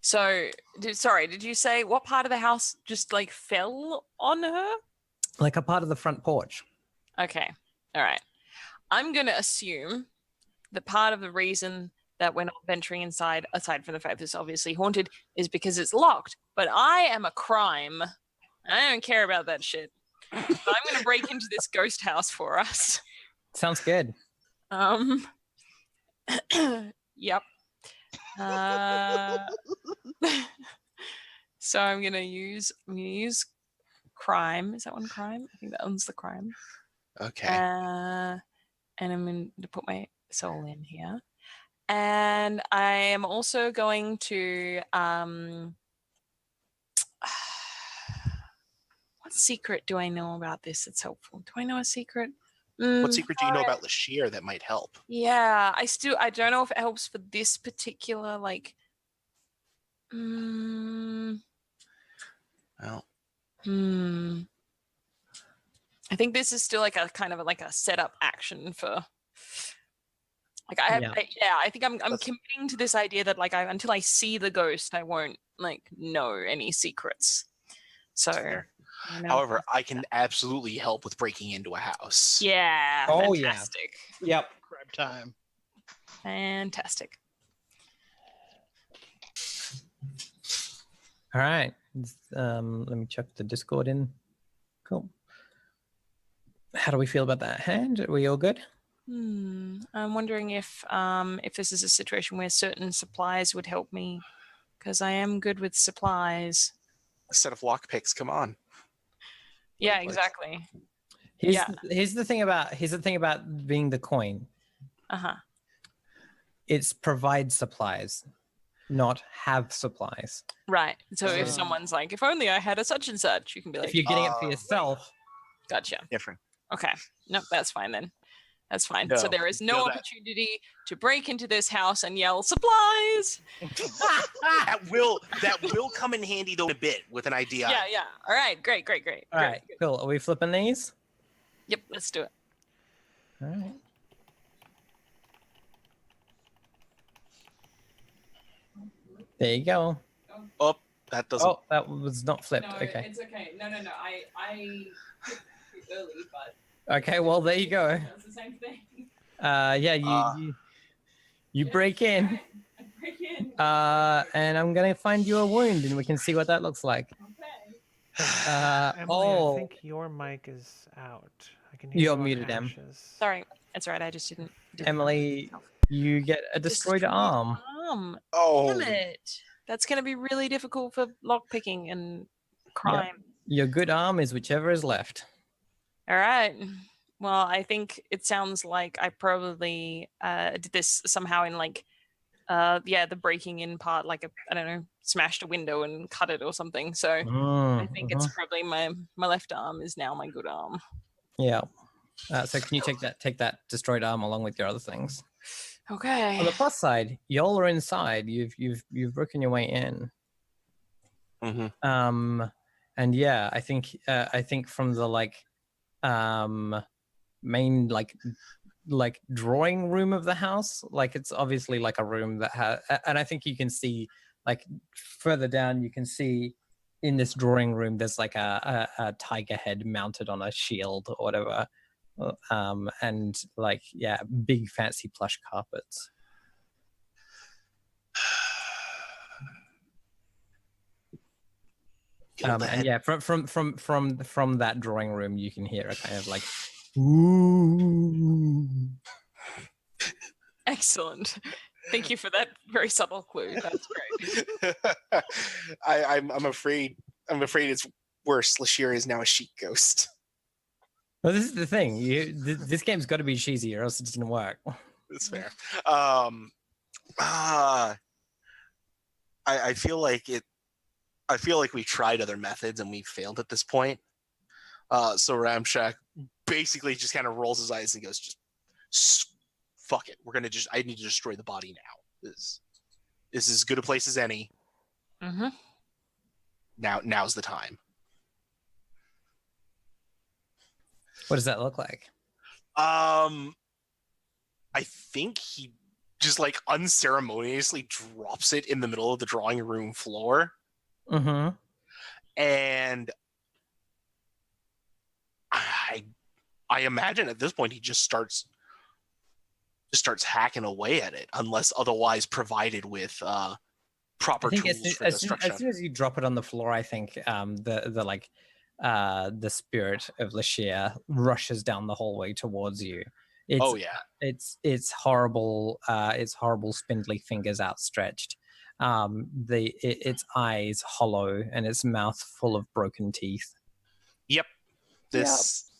So, did you say what part of the house just like fell on her? Like a part of the front porch. Okay, all right. I'm going to assume that part of the reason that we're not venturing inside, aside from the fact that it's obviously haunted, is because it's locked. But I am a crime. I don't care about that shit. So I'm going to break into this ghost house for us. Sounds good. Yep. So I'm gonna use crime. Is that one crime? I think that one's the crime. Okay. And I'm going to put my soul in here. And I am also going to what secret do I know about this that's helpful? Do I know a secret? What secret do you know about Lashire that might help? Yeah, I don't know if it helps for this particular like Well, I think this is still like a kind of like a setup action for like I think I'm committing to this idea that like until I see the ghost I won't like know any secrets. So however, I can absolutely help with breaking into a house. yeah, Oh, fantastic. Yeah. Yep. Crap time. Fantastic. All right. Let me check the Discord in. Cool. How do we feel about that hand? Are we all good? I'm wondering if this is a situation where certain supplies would help me, because I am good with supplies. A set of lockpicks. Come on. Yeah, exactly. Here's the thing about being the coin. It's provide supplies, not have supplies. Right. So if someone's like, if only I had a such and such, you can be like, If you're getting it for yourself, gotcha. Different. Okay. Nope, that's fine then. That's fine. No, so there is no no, that- opportunity to break into this house and yell supplies. that will come in handy though in a bit with an idea. Yeah. All right. Great. all right, cool. Are we flipping these? Yep. Let's do it. All right. There you go. Up. That doesn't. Oh, that was not flipped. No, Okay. it's okay. No. I clicked too early, but Okay. Well, there you go. that's the same thing. Yeah. You break in. I break in. And I'm gonna find you a wound, and we can see what that looks like. Okay. Emily, Oh, I think your mic is out. I can hear You're you on muted, Em. Ash's. Sorry, it's alright. I just didn't Emily, you get a destroyed arm. Damn Oh, it! That's gonna be really difficult for lockpicking and crime. Your good arm is whichever is left. All right. Well, I think it sounds like I probably did this somehow in like the breaking in part, like I don't know, smashed a window and cut it or something. So I think it's probably my left arm is now my good arm. Yeah. So can you take that destroyed arm along with your other things? Okay. On the plus side, y'all are inside. You've broken your way in. Mm-hmm. And yeah, I think from the main like drawing room of the house, like it's obviously like a room that has, and I think you can see like further down, you can see in this drawing room there's like a tiger head mounted on a shield or whatever, and like big fancy plush carpets. And yeah, from that drawing room, you can hear a kind of like, ooh. Excellent. Thank you for that very subtle clue. That's great. I'm afraid it's worse. Lashir is now a sheep ghost. Well, this is the thing. This game's got to be cheesy, or else it doesn't work. That's fair. I feel like it. I feel like we tried other methods and we failed at this point. So Ramshak basically just kind of rolls his eyes and goes, "Just fuck it. I need to destroy the body now. This is as good a place as any. Mm-hmm. Now's the time." What does that look like? I think he just like unceremoniously drops it in the middle of the drawing room floor. Mm-hmm. And I imagine at this point he just starts hacking away at it, unless otherwise provided with proper tools for destruction. As soon as you drop it on the floor, I think the spirit of Lashir rushes down the hallway towards you. It's horrible. It's horrible, spindly fingers outstretched. Its eyes hollow and its mouth full of broken teeth. Yep. This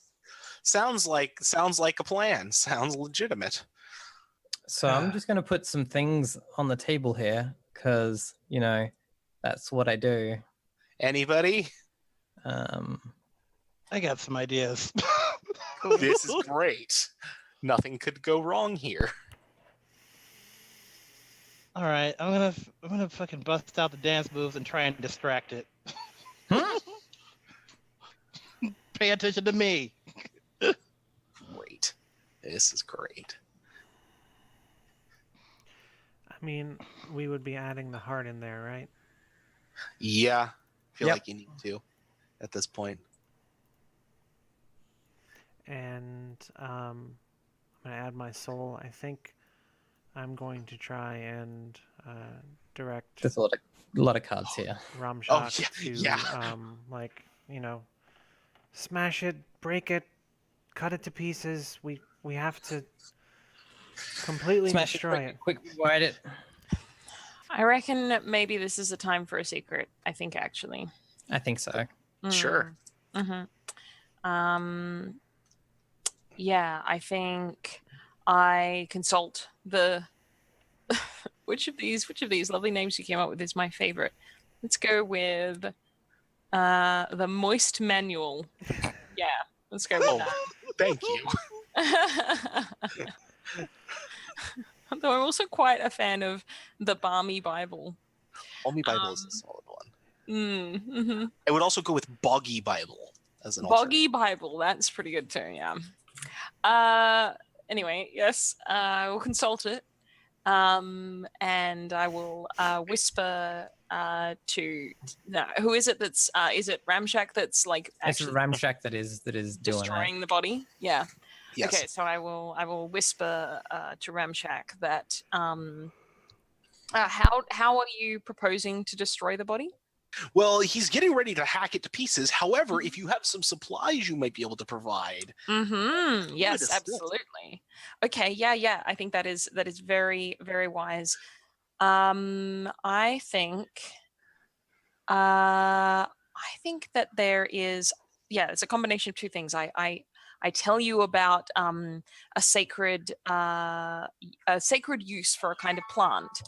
sounds like a plan. Sounds legitimate. So I'm just going to put some things on the table here because, that's what I do. Anybody? I got some ideas. This is great. Nothing could go wrong here. All right, I'm gonna fucking bust out the dance moves and try and distract it. Pay attention to me. Great. This is great. I mean, we would be adding the heart in there, right? Yeah. I feel like you need to at this point. And I'm going to add my soul. I think I'm going to try and direct. There's a lot of cards here. Ramshak to smash it, break it, cut it to pieces. We have to completely Smash destroy it. Quick, write it. I reckon maybe this is a time for a secret. I think actually. I think so. Sure. Mm-hmm. Yeah, I think I consult the which of these lovely names you came up with is my favorite. Let's go with the Moist Manual. Yeah, let's go with that. Thank you. Though I'm also quite a fan of the Balmy Bible. Balmy Bible is a solid one. Mm-hmm. I would also go with Boggy Bible as an Boggy Bible, that's pretty good too, yeah. Anyway, yes, I will consult it. And I will whisper to no, who is it that's is it Ramshack that's like It's actually Ramshack that is doing destroying the body? Yeah. Yes. Okay, so I will whisper to Ramshack that how are you proposing to destroy the body? Well, he's getting ready to hack it to pieces. However, if you have some supplies you might be able to provide. Mm-hmm. Yes, Good, absolutely. Okay, yeah. I think that is very, very wise. I think that there is it's a combination of two things. I tell you about a sacred use for a kind of plant.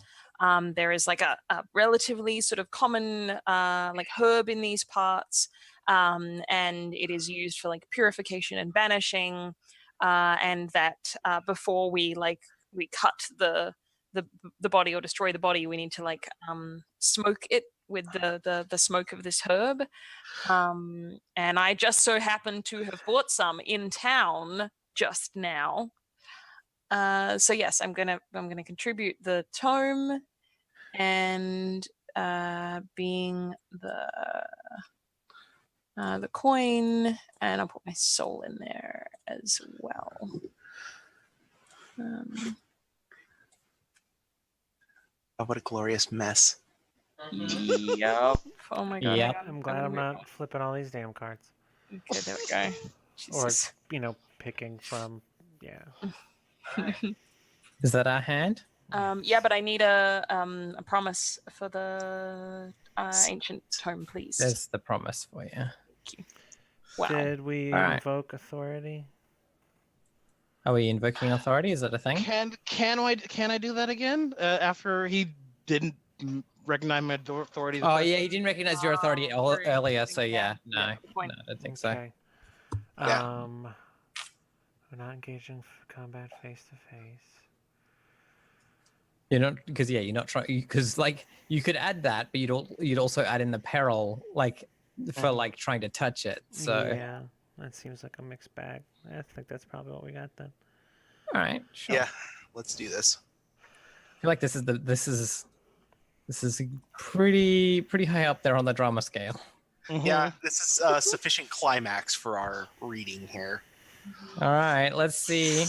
There is like a relatively sort of common like herb in these parts, and it is used for like purification and banishing, and that before we cut the body or destroy the body, we need to like smoke it with the smoke of this herb. And I just so happen to have bought some in town just now. So yes, I'm gonna contribute the tome, and being the coin, and I'll put my soul in there as well. Oh, what a glorious mess. Yep. Oh my god. Yep. I'm glad I'm not flipping all these damn cards. Okay, there we go. Or, Jesus. picking from, yeah. Is that our hand? Yeah, but I need a promise for the ancient tome, please. There's the promise for you. Wow. Did we All right. invoke authority? Are we invoking authority? Is that a thing? Can I do that again after he didn't recognize my authority? Oh yeah, he didn't recognize your authority True. earlier, so yeah, no, Yeah, good point. no, I don't think so. Okay. Yeah. We're not engaging combat face to face. You're not because you're not trying because like you could add that, but you'd also add in the peril like for like trying to touch it. So Yeah, that seems like a mixed bag. I think that's probably what we got then. all right, sure. Yeah, let's do this. I feel like this is pretty high up there on the drama scale. Mhm. Yeah, this is a sufficient climax for our reading here. All right, let's see.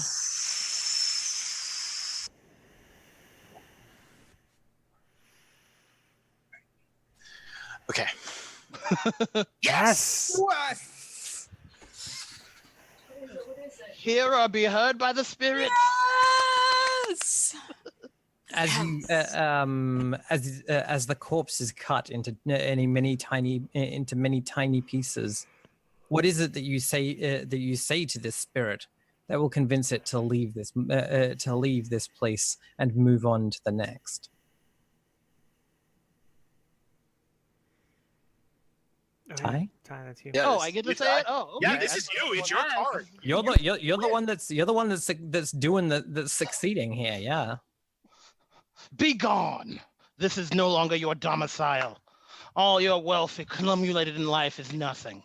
Okay. Yes! Hear or be heard by the spirit. Yes. As you, as the corpse is cut into many tiny pieces, what is it that you say to this spirit that will convince it to leave this place and move on to the next? Ty? Ty, that's you. Yeah, Oh, this- I get to you- say it. Oh, okay. Yeah, this is you. It's your card. You're the one that's doing that's succeeding here. Yeah. Be gone. This is no longer your domicile. All your wealth accumulated in life is nothing.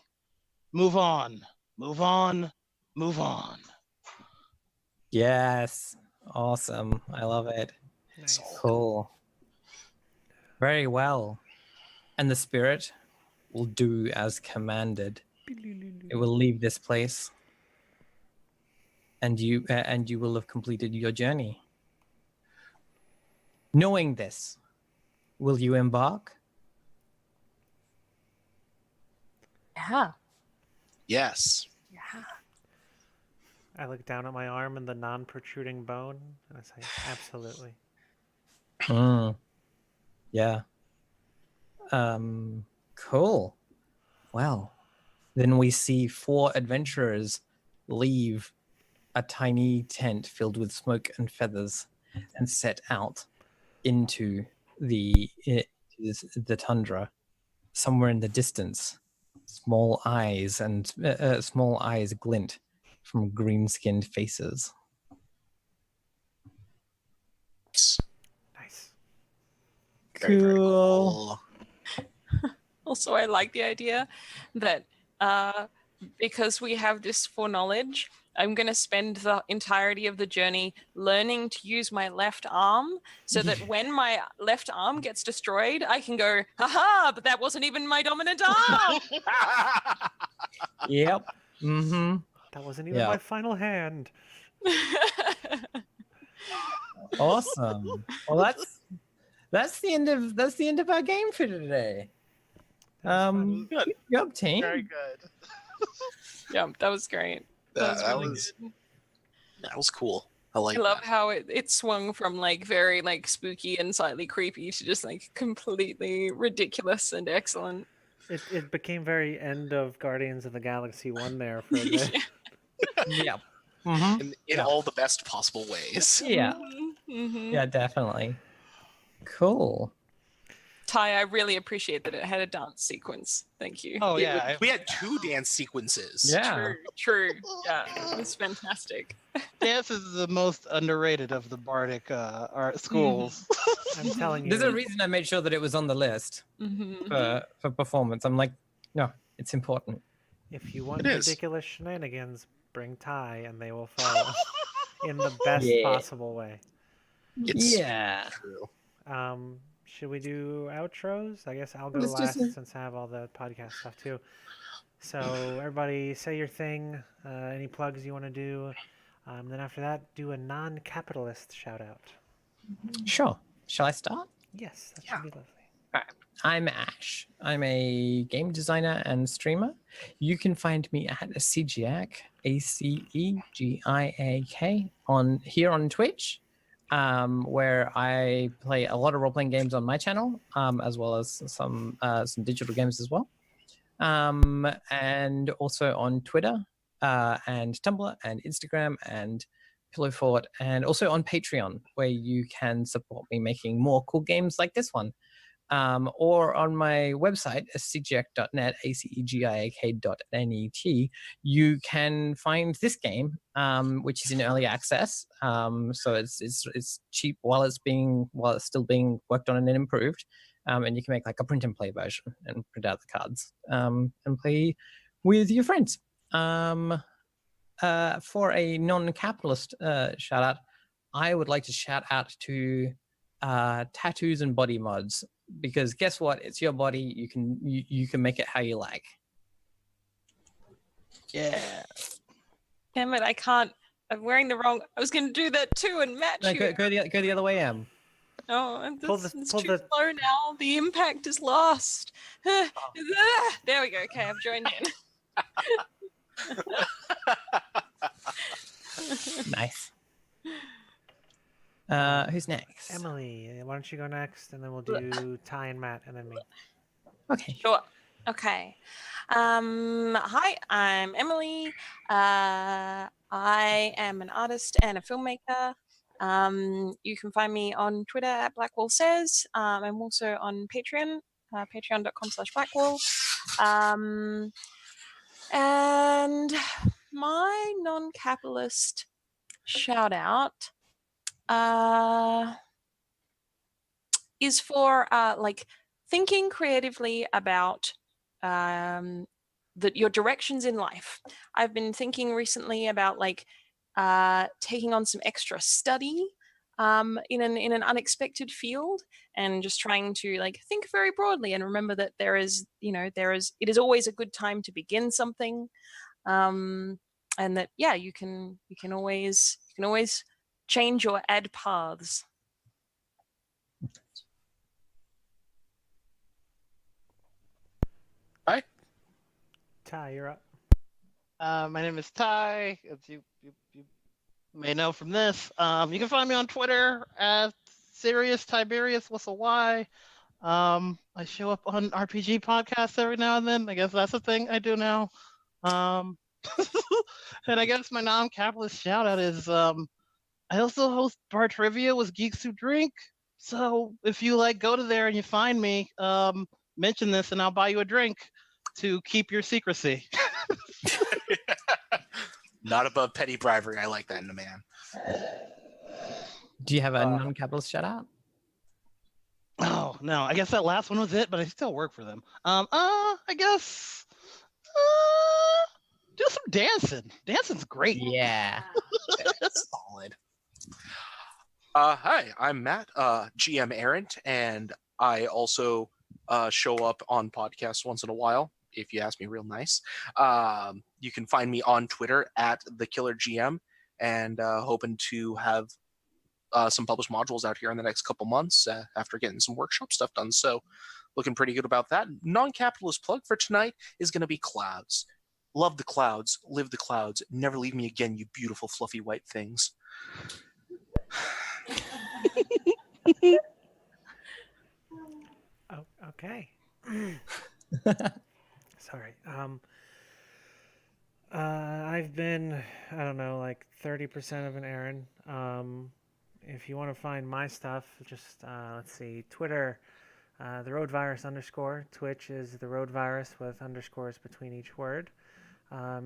Move on. Move on. Move on. Yes. Awesome. I love it. Nice. Cool. Very well. And the spirit will do as commanded. It will leave this place, and you will have completed your journey. Knowing this, will you embark? Yeah. Yes. Yeah. I look down at my arm and the non-protruding bone, and I say, absolutely. Yeah. Cool. Well, then we see 4 adventurers leave a tiny tent filled with smoke and feathers and set out into the tundra. Somewhere in the distance, small eyes glint from green-skinned faces. Nice. Very, very cool. Also, I like the idea that because we have this foreknowledge, I'm going to spend the entirety of the journey learning to use my left arm so that when my left arm gets destroyed, I can go, haha, but that wasn't even my dominant arm. Yep. Mm-hmm. That wasn't even Yeah. my final hand. Awesome. Well, that's the end of our game for today. That was fun. Good. Good job, team. Very good. Yeah, that was great. That really was good. that was cool. I like I love that. how it swung from like very like spooky and slightly creepy to just like completely ridiculous and excellent. It became very end of Guardians of the Galaxy 1 there for a bit. Yeah. Mm-hmm. In Yeah. all the best possible ways. Yeah. Mhm. Yeah, definitely. Cool. Ty, I really appreciate that it had a dance sequence. Thank you. Oh yeah, We had 2 dance sequences. Yeah. True. Yeah, it was fantastic. dance is the most underrated of the bardic art schools. I'm telling you. There's a reason I made sure that it was on the list Mhm. for performance. I'm like, no, it's important. If you want It is. ridiculous shenanigans, bring Ty and they will follow in the best Yeah. possible way. It's Yeah. true. Should we do outros? I guess I'll go Let's do last some- since I have all the podcast stuff too. So everybody say your thing, any plugs you want to do. Then after that, do a non-capitalist shout out. Sure. Shall I start? Yes, that Yeah. should be lovely. I'm Ash. I'm a game designer and streamer. You can find me at Acegiac, ACEGIAK, on Twitch, where I play a lot of role-playing games on my channel, as well as some digital games as well, and also on Twitter and Tumblr and Instagram and Pillow Fort, and also on Patreon, where you can support me making more cool games like this one. Or on my website, acegiac.net, acegiak.net, you can find this game, which is in early access. So it's cheap while it's still being worked on and improved. And you can make like a print and play version and print out the cards and play with your friends. For a non-capitalist shout out, I would like to shout out to tattoos and body mods, because guess what? It's your body. You can make it how you like. Yeah. Damn it, I can't. I'm wearing the wrong. I was going to do that too and match No, you. go the other way, Em. Oh, Pull it's the- too pull the- slow now. The impact is lost. There we go. Okay, I've joined in. Nice. Who's next? Emily, why don't you go next, and then we'll do Ty and Matt, and then me. Okay. Sure. Okay. Hi, I'm Emily. I am an artist and a filmmaker. You can find me on Twitter at Blackwall Says. I'm also on Patreon, patreon.com/Blackwall. And my non-capitalist shout out is for like thinking creatively about your directions in life. I've been thinking recently about like taking on some extra study in an unexpected field, and just trying to like think very broadly and remember that it is always a good time to begin something, and that you can always change or add paths. Ty, you're up. My name is Ty, as you may know from this. You can find me on Twitter at Serious Tiberius with a Y. I show up on RPG podcasts every now and then. I guess that's a thing I do now. And I guess my non-capitalist shout out is I also host Bar Trivia with Geeks Who Drink. So if you go to there and you find me, mention this and I'll buy you a drink to keep your secrecy. Not above petty bribery. I like that in a man. Do you have a non-capitalist shout out? Oh no, I guess that last one was it, but I still work for them. I guess Do some dancing. Dancing's great. Yeah. Solid. Hi, I'm Matt, GM Errant, and I also show up on podcasts once in a while, if you ask me real nice. You can find me on Twitter at TheKillerGM, and hoping to have some published modules out here in the next couple months after getting some workshop stuff done. So looking pretty good about that. Non-capitalist plug for tonight is going to be clouds. Love the clouds, live the clouds, never leave me again, you beautiful fluffy white things. Oh, okay. Sorry. I've been, I don't know, like 30% of an Aaron. If you want to find my stuff, just let's see, Twitter, the road virus underscore. Twitch is the road virus with underscores between each word.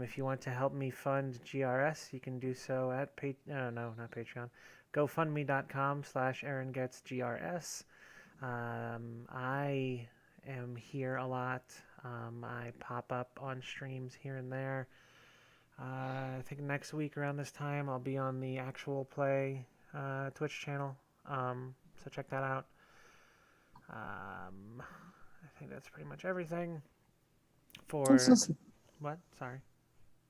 If you want to help me fund GRS, you can do so at no, not Patreon. GoFundMe.com/AaronGetsGRS. I am here a lot. I pop up on streams here and there. I think next week around this time I'll be on the Actual Play Twitch channel. So check that out. I think that's pretty much everything. For what? Sorry.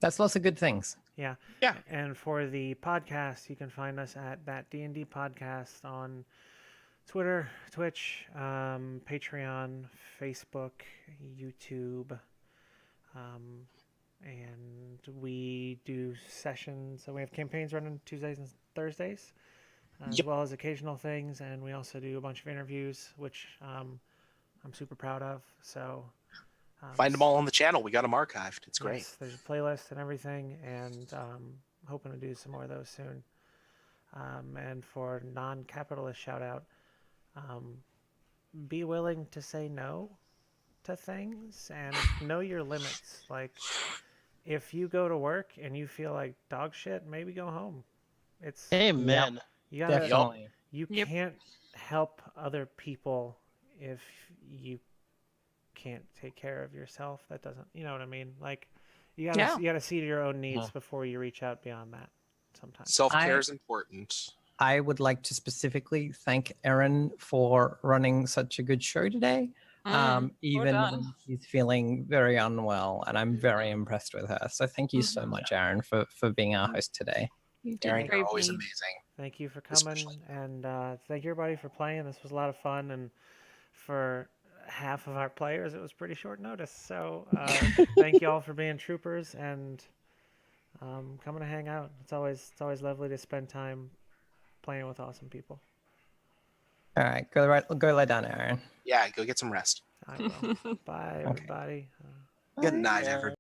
That's lots of good things. Yeah. Yeah. And for the podcast, you can find us at That D&D Podcast on Twitter, Twitch, Patreon, Facebook, YouTube, and we do sessions. So we have campaigns running Tuesdays and Thursdays, as Yep. well as occasional things, and we also do a bunch of interviews, which I'm super proud of. So Find them all on the channel. We got them archived. It's great. yes, there's a playlist and everything, and hoping to do some more of those soon. And for non-capitalist shout out, be willing to say no to things and know your limits. Like, if you go to work and you feel like dog shit, maybe go home. It's Amen. you gotta, Definitely. you Yep. can't help other people if you can't take care of yourself. That doesn't, you know what I mean? Like, you gotta see to your own needs before you reach out beyond that. Sometimes Self-care is important. I would like to specifically thank Erin for running such a good show today. Even done. when she's feeling very unwell, and I'm very impressed with her. So thank you so much, Erin, for being our host today. You did Aaron, you're great, always Bee. amazing. thank you for Especially- coming, and thank you everybody for playing. This was a lot of fun, and for half of our players, it was pretty short notice. So thank you all for being troopers and coming to hang out. It's always lovely to spend time playing with awesome people. All right, go lie down, Erin. Yeah, go get some rest. I will. Bye, Okay. everybody. Good night, everybody.